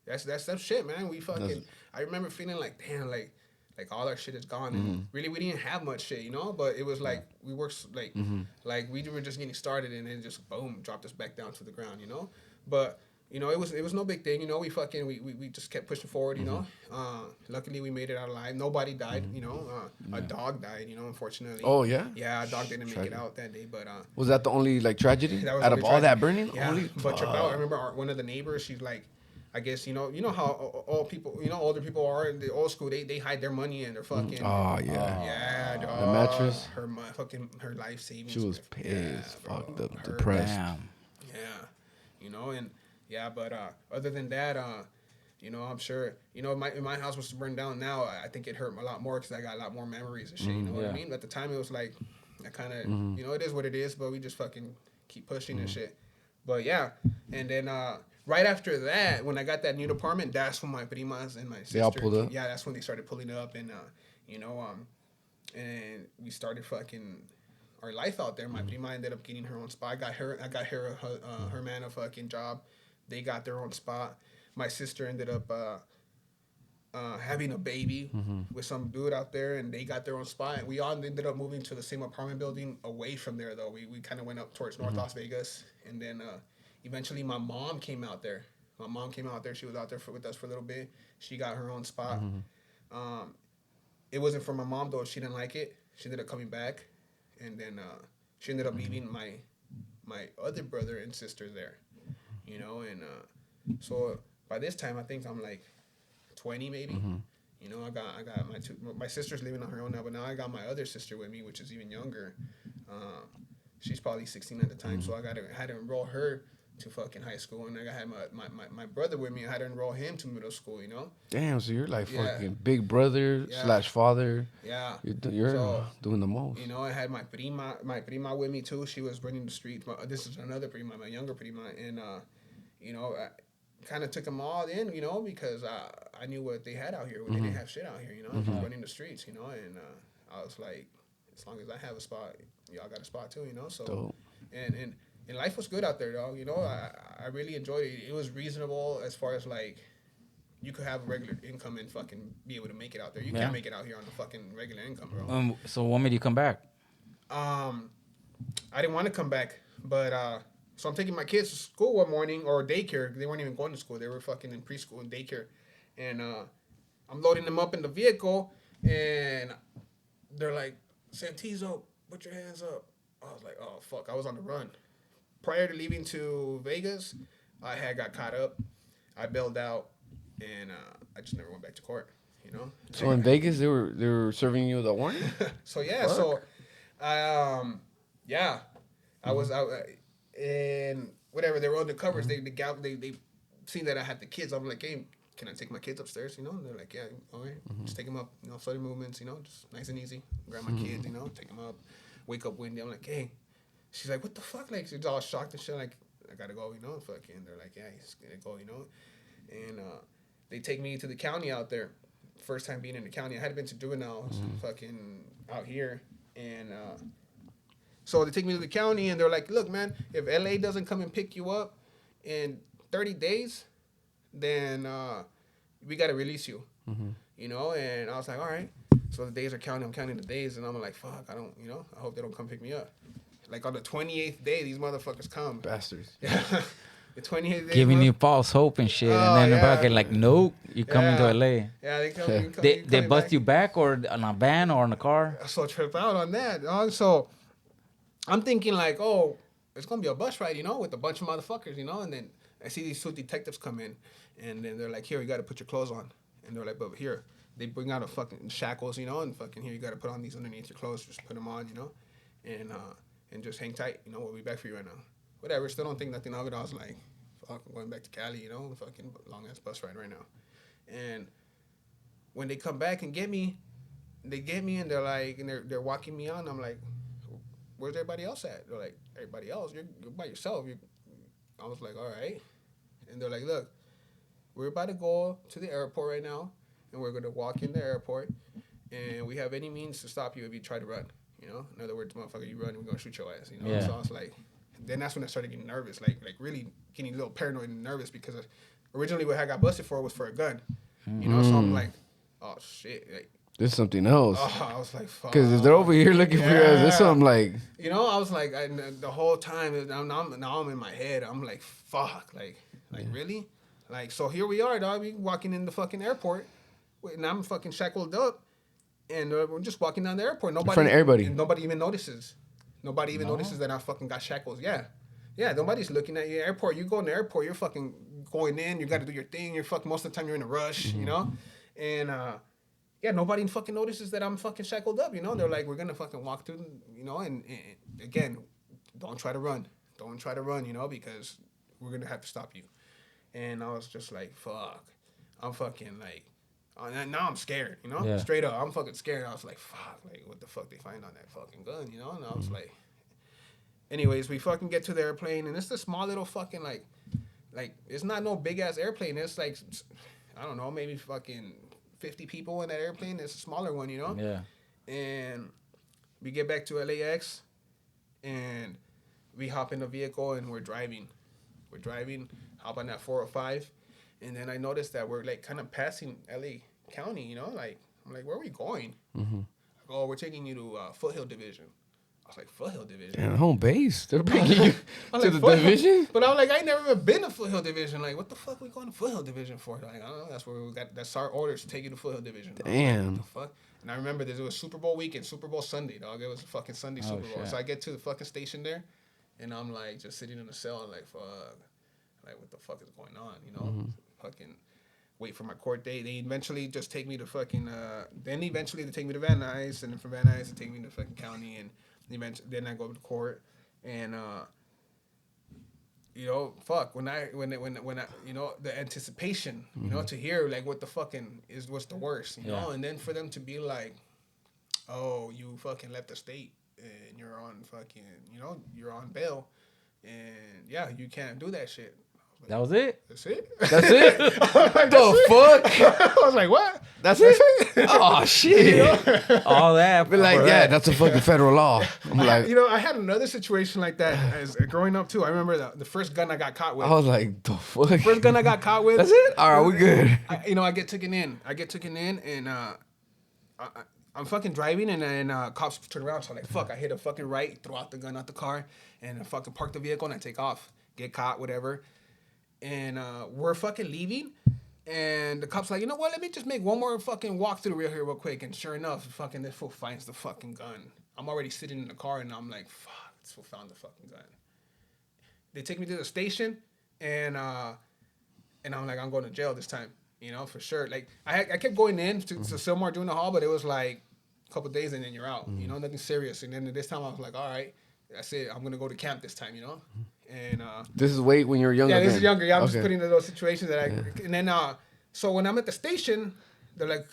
Speaker 8: that's that shit, man. We fucking I remember feeling like, damn, like all our shit is gone. And really, we didn't have much shit, you know, but it was like we worked like we were just getting started and then just boom, dropped us back down to the ground, you know. But you know, it was no big thing, you know. We fucking we just kept pushing forward, you know. Luckily, we made it out alive. Nobody died, you know. A dog died, you know. Unfortunately.
Speaker 6: Oh, yeah?
Speaker 8: Yeah, a dog didn't make it out that day, but
Speaker 6: Was that the only, like, tragedy?
Speaker 8: that was
Speaker 6: Out
Speaker 8: only
Speaker 6: of all that
Speaker 8: tragedy.
Speaker 6: burning?
Speaker 8: Yeah,
Speaker 6: Holy
Speaker 8: but check
Speaker 6: fuck.
Speaker 8: out. I remember one of the neighbors. She's like, I guess you know how all people, you know, older people are in the old school. They hide their money and their fucking.
Speaker 6: Oh, yeah.
Speaker 8: Yeah, dog.
Speaker 6: The mattress?
Speaker 8: Her life savings.
Speaker 6: She was pissed,
Speaker 8: Yeah,
Speaker 6: fucked
Speaker 8: bro.
Speaker 6: up, depressed.
Speaker 7: Damn.
Speaker 8: Yeah, you know, and yeah, but other than that, you know, I'm sure, you know, if my house was to burn down now, I think it hurt a lot more because I got a lot more memories and shit. You know what I mean? At the time, it was like, I kind of, you know, it is what it is, but we just fucking keep pushing and shit. But yeah, and then right after that, when I got that new apartment, that's when my primas and my sister,
Speaker 6: They all pulled up?
Speaker 8: Yeah, that's when they started pulling up, and you know, and we started fucking our life out there. My prima ended up getting her own spot. I got her her man a fucking job. They got their own spot. My sister ended up having a baby with some dude out there, and they got their own spot. And we all ended up moving to the same apartment building away from there, though. We kind of went up towards North Las Vegas, and then eventually my mom came out there. She was out there with us for a little bit. She got her own spot. It wasn't for my mom, though. She didn't like it. She ended up coming back, and then she ended up leaving my other brother and sister there. You know, and so by this time, I think I'm like 20 maybe. You know, I got my sister's living on her own now, but now I got my other sister with me, which is even younger. She's probably 16 at the time, so I had to enroll her to fucking high school, and I had my brother with me. I had to enroll him to middle school. You know.
Speaker 6: Damn, so you're like fucking big brother / father.
Speaker 8: Yeah.
Speaker 6: You're doing the most.
Speaker 8: You know, I had my prima with me too. She was running the streets. This is another prima, my younger prima, and you know, I kind of took them all in, you know, because I knew what they had out here. They didn't have shit out here, you know, just running the streets, you know, and I was like, as long as I have a spot, y'all got a spot too, you know. So
Speaker 6: Dope.
Speaker 8: and life was good out there, dog. You know, I really enjoyed it. It was reasonable as far as like you could have a regular income and fucking be able to make it out there. You can't make it out here on the fucking regular income, bro.
Speaker 7: So what made you come back?
Speaker 8: I didn't want to come back, but so I'm taking my kids to school one morning or daycare. They weren't even going to school. They were fucking in preschool and daycare, and I'm loading them up in the vehicle, and they're like, Santizo, put your hands up. I was like, oh fuck, I was on the run. Prior to leaving to Vegas, I had got caught up. I bailed out, and I just never went back to court. You know.
Speaker 6: So in Vegas, they were serving you the warning.
Speaker 8: So yeah, fuck. So I I was out and whatever, they were undercovers. They seen that I had the kids. I'm like, hey, can I take my kids upstairs? You know, and they're like, yeah, all right, just take them up. You know, floating movements. You know, just nice and easy. Grab my kids. You know, take them up. Wake up windy. I'm like, hey. She's like, what the fuck? Like, she's all shocked and shit. Like, I gotta go. You know, fucking. They're like, yeah, he's gonna go. You know, and they take me to the county out there. First time being in the county. I had been to juveniles fucking out here, and so they take me to the county, and they're like, look, man, if LA doesn't come and pick you up in 30 days, then we got to release you, you know? And I was like, all right. So the days are counting. I'm counting the days, and I'm like, fuck, I don't, you know, I hope they don't come pick me up. Like on the 28th day, these motherfuckers come.
Speaker 6: Bastards.
Speaker 8: Yeah. The 28th day.
Speaker 7: Giving you false hope and shit. And then about get like, nope, you coming to LA.
Speaker 8: Yeah, they come.
Speaker 7: They bust you back or on a van or in a car?
Speaker 8: So trip out on that. So I'm thinking like, oh, it's going to be a bus ride, you know, with a bunch of motherfuckers, you know. And then I see these two detectives come in, and then they're like, here, you got to put your clothes on. And they're like, but here. They bring out a fucking shackles, you know, and fucking here, you got to put on these underneath your clothes. Just put them on, you know, and just hang tight. You know, we'll be back for you right now. Whatever, still don't think nothing of it. I was like, fuck, I'm going back to Cali, you know, fucking long-ass bus ride right now. And when they come back and get me, they get me and they're like, and they're walking me on. I'm like, where's everybody else at? They're like, everybody else? You're by yourself. I was like, all right. And they're like, look, we're about to go to the airport right now, and we're going to walk in the airport, and we have any means to stop you if you try to run, you know? In other words, motherfucker, you run, we're going to shoot your ass, you know?
Speaker 7: Yeah.
Speaker 8: So I was like, then that's when I started getting nervous, like really getting a little paranoid and nervous, because originally what I got busted for was for a gun, you know? So I'm like, oh, shit, like,
Speaker 6: There's something else.
Speaker 8: oh, I was like, fuck.
Speaker 6: Because if they're over here looking for your ass, there's something like...
Speaker 8: You know, I was like, the whole time, now I'm in my head. I'm like, fuck. Like really? Like, so here we are, dog. We walking in the fucking airport. And I'm fucking shackled up. And we're just walking down the airport. Nobody,
Speaker 6: in front of everybody.
Speaker 8: And nobody even notices. Nobody even notices that I fucking got shackles. Yeah. Yeah, nobody's looking at you. Airport, you go in the airport, you're fucking going in. You got to do your thing. You're fucking, most of the time you're in a rush, you know? And, yeah, nobody fucking notices that I'm fucking shackled up, you know? They're like, we're going to fucking walk through, you know? And again, don't try to run. Don't try to run, you know, because we're going to have to stop you. And I was just like, fuck. I'm fucking like, now I'm scared, you know?
Speaker 7: Yeah.
Speaker 8: Straight up, I'm fucking scared. I was like, fuck, like, what the fuck they find on that fucking gun, you know? And I was like, anyways, we fucking get to the airplane, and it's a small little fucking, like, it's not no big-ass airplane. It's like, I don't know, maybe fucking 50 people in that airplane. It's a smaller one, you know?
Speaker 7: Yeah.
Speaker 8: And we get back to LAX, and we hop in the vehicle, and we're driving. Hop on that 405, and then I noticed that we're, like, kind of passing LA County, you know? Like, I'm like, where are we going? Mm-hmm. Oh, we're taking you to Foothill Division. I was like, Foothill Division?
Speaker 6: Damn, home base. They're bringing you to the
Speaker 8: Foothill
Speaker 6: division?
Speaker 8: But I'm like, I ain't never even been to Foothill Division. Like, what the fuck we going to Foothill Division for? Like, I don't know. That's where we got, that's our orders to take you to Foothill Division.
Speaker 6: Damn.
Speaker 8: What the fuck? And I remember this, it was Super Bowl weekend, Super Bowl Sunday, dog. It was a fucking Sunday Super Bowl.
Speaker 7: Shit.
Speaker 8: So I get to the fucking station there, and I'm like, just sitting in the cell, and like, fuck. Like, what the fuck is going on, you know? Fucking wait for my court date. They eventually just take me to fucking, then eventually they take me to Van Nuys, and then from Van Nuys they take me to fucking county, and eventually, then I go to court, and, you know, fuck, when I, you know, the anticipation, you know, to hear, like, what the fucking what's the worst, you know? And then for them to be like, oh, you fucking left the state, and you're on fucking, you know, you're on bail, and, yeah, you can't do that shit.
Speaker 7: That was it?
Speaker 8: That's it?
Speaker 6: That's it?
Speaker 8: Like,
Speaker 6: the fuck?
Speaker 8: I was like, what?
Speaker 6: That's it? Oh, shit.
Speaker 7: All that.
Speaker 6: Be like,
Speaker 7: for
Speaker 6: yeah,
Speaker 7: that.
Speaker 6: that's a fucking federal law. I'm like,
Speaker 8: I had another situation like that as growing up too. I remember the first gun I got caught with.
Speaker 6: I was like, the fuck?
Speaker 8: First gun I got caught with.
Speaker 6: That's it? All right, we good.
Speaker 8: I get taken in. And I'm fucking driving, and then cops turn around. So I'm like, fuck, I hit a fucking right, throw out the gun out the car, and I fucking park the vehicle, and I take off. Get caught, whatever. And we're fucking leaving, and the cop's like, you know what? Let me just make one more fucking walk through real quick. And sure enough, fucking this fool finds the fucking gun. I'm already sitting in the car, and I'm like, fuck, this fool found the fucking gun. They take me to the station, and I'm like, I'm going to jail this time, for sure. Like I kept going in to Silmar doing the haul, but it was like a couple days, and then you're out. Nothing serious. And then this time I was like, all right, that's it. I'm gonna go to camp this time, And
Speaker 6: This is when you were younger.
Speaker 8: yeah, this is
Speaker 6: then.
Speaker 8: younger. Yeah, I'm just
Speaker 6: Okay.
Speaker 8: putting into those situations that and then so when I'm at the station, they're like,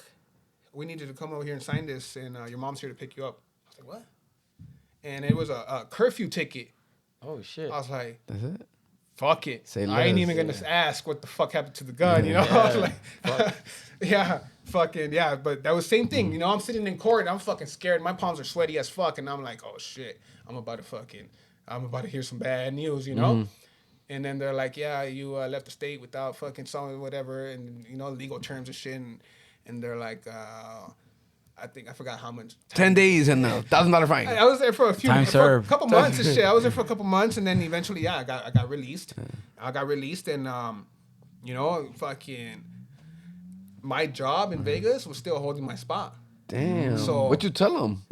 Speaker 8: we need you to come over here and sign this, and your mom's here to pick you up. I was like, what? And it was a curfew ticket.
Speaker 7: Oh shit.
Speaker 8: I was like,
Speaker 6: That's it?
Speaker 8: fuck it.
Speaker 6: Say
Speaker 8: I ain't
Speaker 6: less.
Speaker 8: even gonna ask what the fuck happened to the gun, I was like, yeah, fucking yeah. But that was same thing, I'm sitting in court, and I'm fucking scared. My palms are sweaty as fuck, and I'm like, oh shit, I'm about to hear some bad news, And then they're like, yeah, you left the state without fucking something, whatever, and legal terms and shit, and they're like, I forgot how much.
Speaker 6: 10 days and a $1,000 fine.
Speaker 8: I was there for a couple months and shit. I was there for a couple months, and then eventually, I got released. I got released, and fucking my job in Vegas was still holding my spot.
Speaker 6: Damn.
Speaker 8: So-
Speaker 6: What'd you tell him?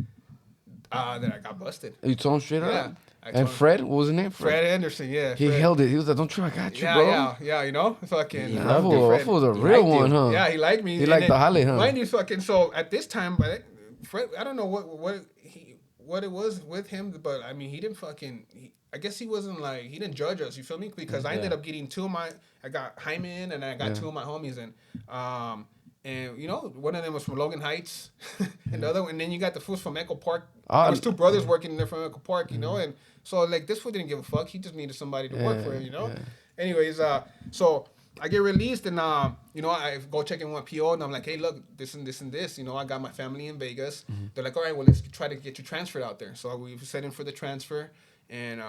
Speaker 8: That I got busted.
Speaker 6: You told him straight
Speaker 8: Yeah.
Speaker 6: up?
Speaker 8: I
Speaker 6: And
Speaker 8: told-
Speaker 6: Fred? What was his name?
Speaker 8: Fred Anderson, yeah.
Speaker 6: He
Speaker 8: Fred.
Speaker 6: held it. He was like, don't try, I got you, bro.
Speaker 8: Yeah, fucking.
Speaker 6: That fool was a
Speaker 8: He
Speaker 6: real
Speaker 8: liked
Speaker 6: one,
Speaker 8: you.
Speaker 6: huh?
Speaker 8: Yeah, he liked me.
Speaker 6: He
Speaker 8: And
Speaker 6: liked the
Speaker 8: then-
Speaker 6: Holly, huh?
Speaker 8: Mind you, fucking. So at this time, but Fred, I don't know what it was with him, but I mean, he didn't fucking. I guess he wasn't like he didn't judge us. You feel me? Because I ended up getting I got Hyman, and I got two of my homies, and one of them was from Logan Heights, and the other one, and then you got the fools from Echo Park. There was two brothers working there from Echo Park, and so like this fool didn't give a fuck. He just needed somebody to work for him,
Speaker 6: Yeah.
Speaker 8: Anyways, so I get released, and I go check in with PO, and I'm like, hey, look, this and this and this. I got my family in Vegas. They're like, all right, well, let's try to get you transferred out there. So we set in for the transfer, and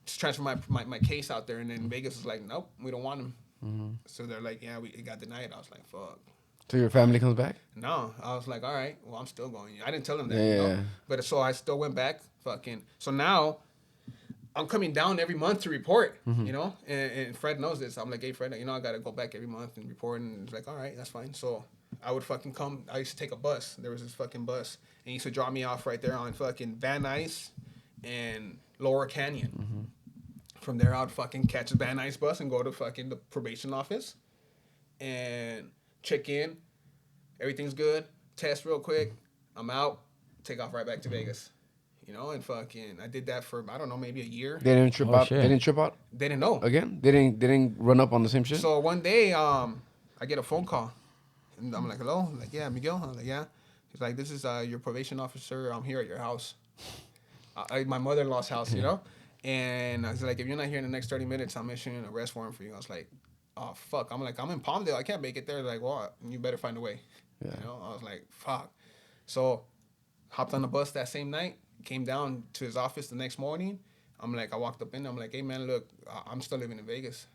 Speaker 8: just transfer my case out there. And then Vegas was like, nope, we don't want him. So they're like, yeah, it got denied. I was like, fuck.
Speaker 6: So your family comes back?
Speaker 8: No, I was like, all right, well, I'm still going. I didn't tell them that,
Speaker 6: Yeah.
Speaker 8: But so I still went back, fucking. So now I'm coming down every month to report, and Fred knows this. I'm like, hey, Fred, I got to go back every month and report. And he's like, all right, that's fine. So I would fucking come. I used to take a bus. There was this fucking bus, and he used to drop me off right there on fucking Van Nuys and Lower Canyon. From there, I'd fucking catch the Van Nuys bus and go to fucking the probation office and check in. Everything's good. Test real quick. I'm out. Take off right back to Vegas. And fucking, I did that for, I don't know, maybe a year.
Speaker 6: They didn't trip out?
Speaker 7: shit.
Speaker 6: They didn't trip out
Speaker 8: They didn't know.
Speaker 6: again? They didn't run up on the same shit?
Speaker 8: So one day, I get a phone call. And I'm like, hello? I'm like, yeah, Miguel? I'm like, yeah. He's like, this is your probation officer. I'm here at your house. My mother-in-law's house, And I was like, if you're not here in the next 30 minutes, I'm issuing an arrest warrant for you. I was like, oh, fuck. I'm like, I'm in Palmdale. I can't make it there. They're like, well, you better find a way.
Speaker 6: Yeah.
Speaker 8: I was like, fuck. So hopped on the bus that same night, came down to his office the next morning. I'm like, I walked up in, I'm like, hey, man, look, I'm still living in Vegas.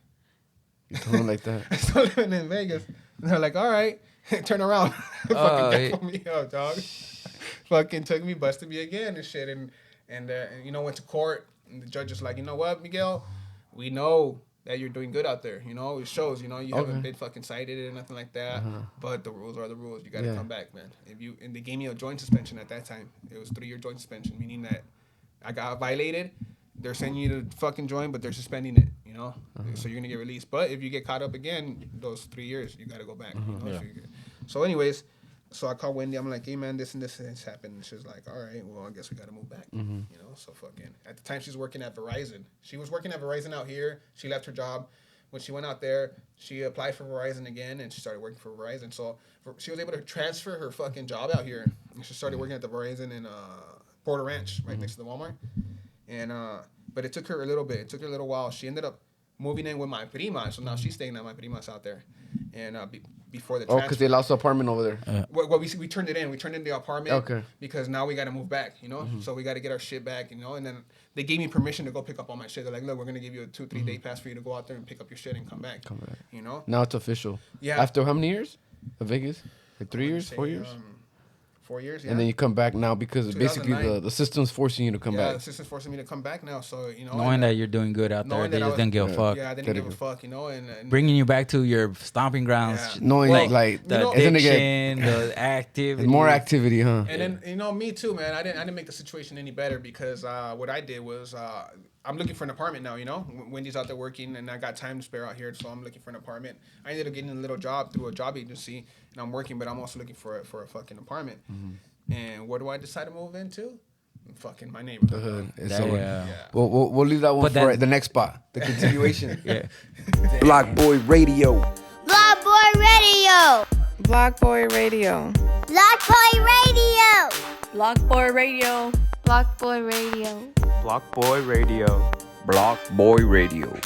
Speaker 6: You told him like that.
Speaker 8: I'm still living in Vegas. And they're like, all right, turn around. Fucking back me up, dog. Fucking took me, busted me again and shit. And went to court. And the judge was like, you know what, Miguel? We know that you're doing good out there. It shows, you haven't been fucking cited or nothing like that. But the rules are the rules. You got to come back, man. And they gave me a joint suspension at that time. It was 3-year joint suspension, meaning that I got violated. They're sending you to fucking join, but they're suspending it, So you're going to get released. But if you get caught up again, those 3 years, you got to go back. So anyways, so I called Wendy. I'm like, hey, man, this and this has happened. And she was like, all right, well, I guess we got to move back. So fucking. At the time, she was working at Verizon. She was working at Verizon out here. She left her job. When she went out there, she applied for Verizon again, and she started working for Verizon. So she was able to transfer her fucking job out here. And she started working at the Verizon in Porter Ranch, right next to the Walmart. And but it took her a little bit. It took her a little while. She ended up moving in with my prima. So now she's staying at my prima's out there. And before the
Speaker 6: Oh,
Speaker 8: transfer.
Speaker 6: because they lost the apartment over there.
Speaker 8: Well, we turned it in. We turned in the apartment.
Speaker 6: Okay.
Speaker 8: Because now we got to move back, So we got to get our shit back, And then they gave me permission to go pick up all my shit. They're like, look, we're gonna give you a 2-3 day pass for you to go out there and pick up your shit and come back.
Speaker 6: Now it's official.
Speaker 8: Yeah.
Speaker 6: After how many years of Vegas? Like 3 years,
Speaker 8: Say,
Speaker 6: 4 years?
Speaker 8: 4 years, yeah.
Speaker 6: And then you come back now because basically
Speaker 8: 2009.
Speaker 6: the system's forcing you to come
Speaker 8: Yeah,
Speaker 6: back.
Speaker 8: the system's forcing me to come back now. So
Speaker 7: Knowing that you're doing good out there,
Speaker 8: knowing
Speaker 7: they
Speaker 8: that I
Speaker 7: just
Speaker 8: was-
Speaker 7: didn't give a fuck.
Speaker 8: Yeah, I didn't give a fuck, And
Speaker 7: Bringing you back to your stomping grounds.
Speaker 8: Yeah.
Speaker 6: Knowing like
Speaker 7: The
Speaker 6: isn't it
Speaker 7: addiction, the activity.
Speaker 6: more activity, huh?
Speaker 8: And then me too, man. I didn't make the situation any better because what I did was I'm looking for an apartment now. Wendy's out there working, and I got time to spare out here, so I'm looking for an apartment. I ended up getting a little job through a job agency, and I'm working, but I'm also looking for a fucking apartment. And what do I decide to move into? Fucking my neighborhood.
Speaker 7: Yeah.
Speaker 6: We'll leave that one
Speaker 7: But
Speaker 6: for
Speaker 7: that-
Speaker 6: the next spot. The continuation.
Speaker 7: Yeah.
Speaker 5: Block Boy Radio.
Speaker 1: Block Boy Radio.
Speaker 2: Block Boy Radio.
Speaker 1: Block Boy Radio.
Speaker 2: Block Boy Radio.
Speaker 3: Block Boy Radio.
Speaker 4: Block Boy Radio.
Speaker 5: Block Boy Radio.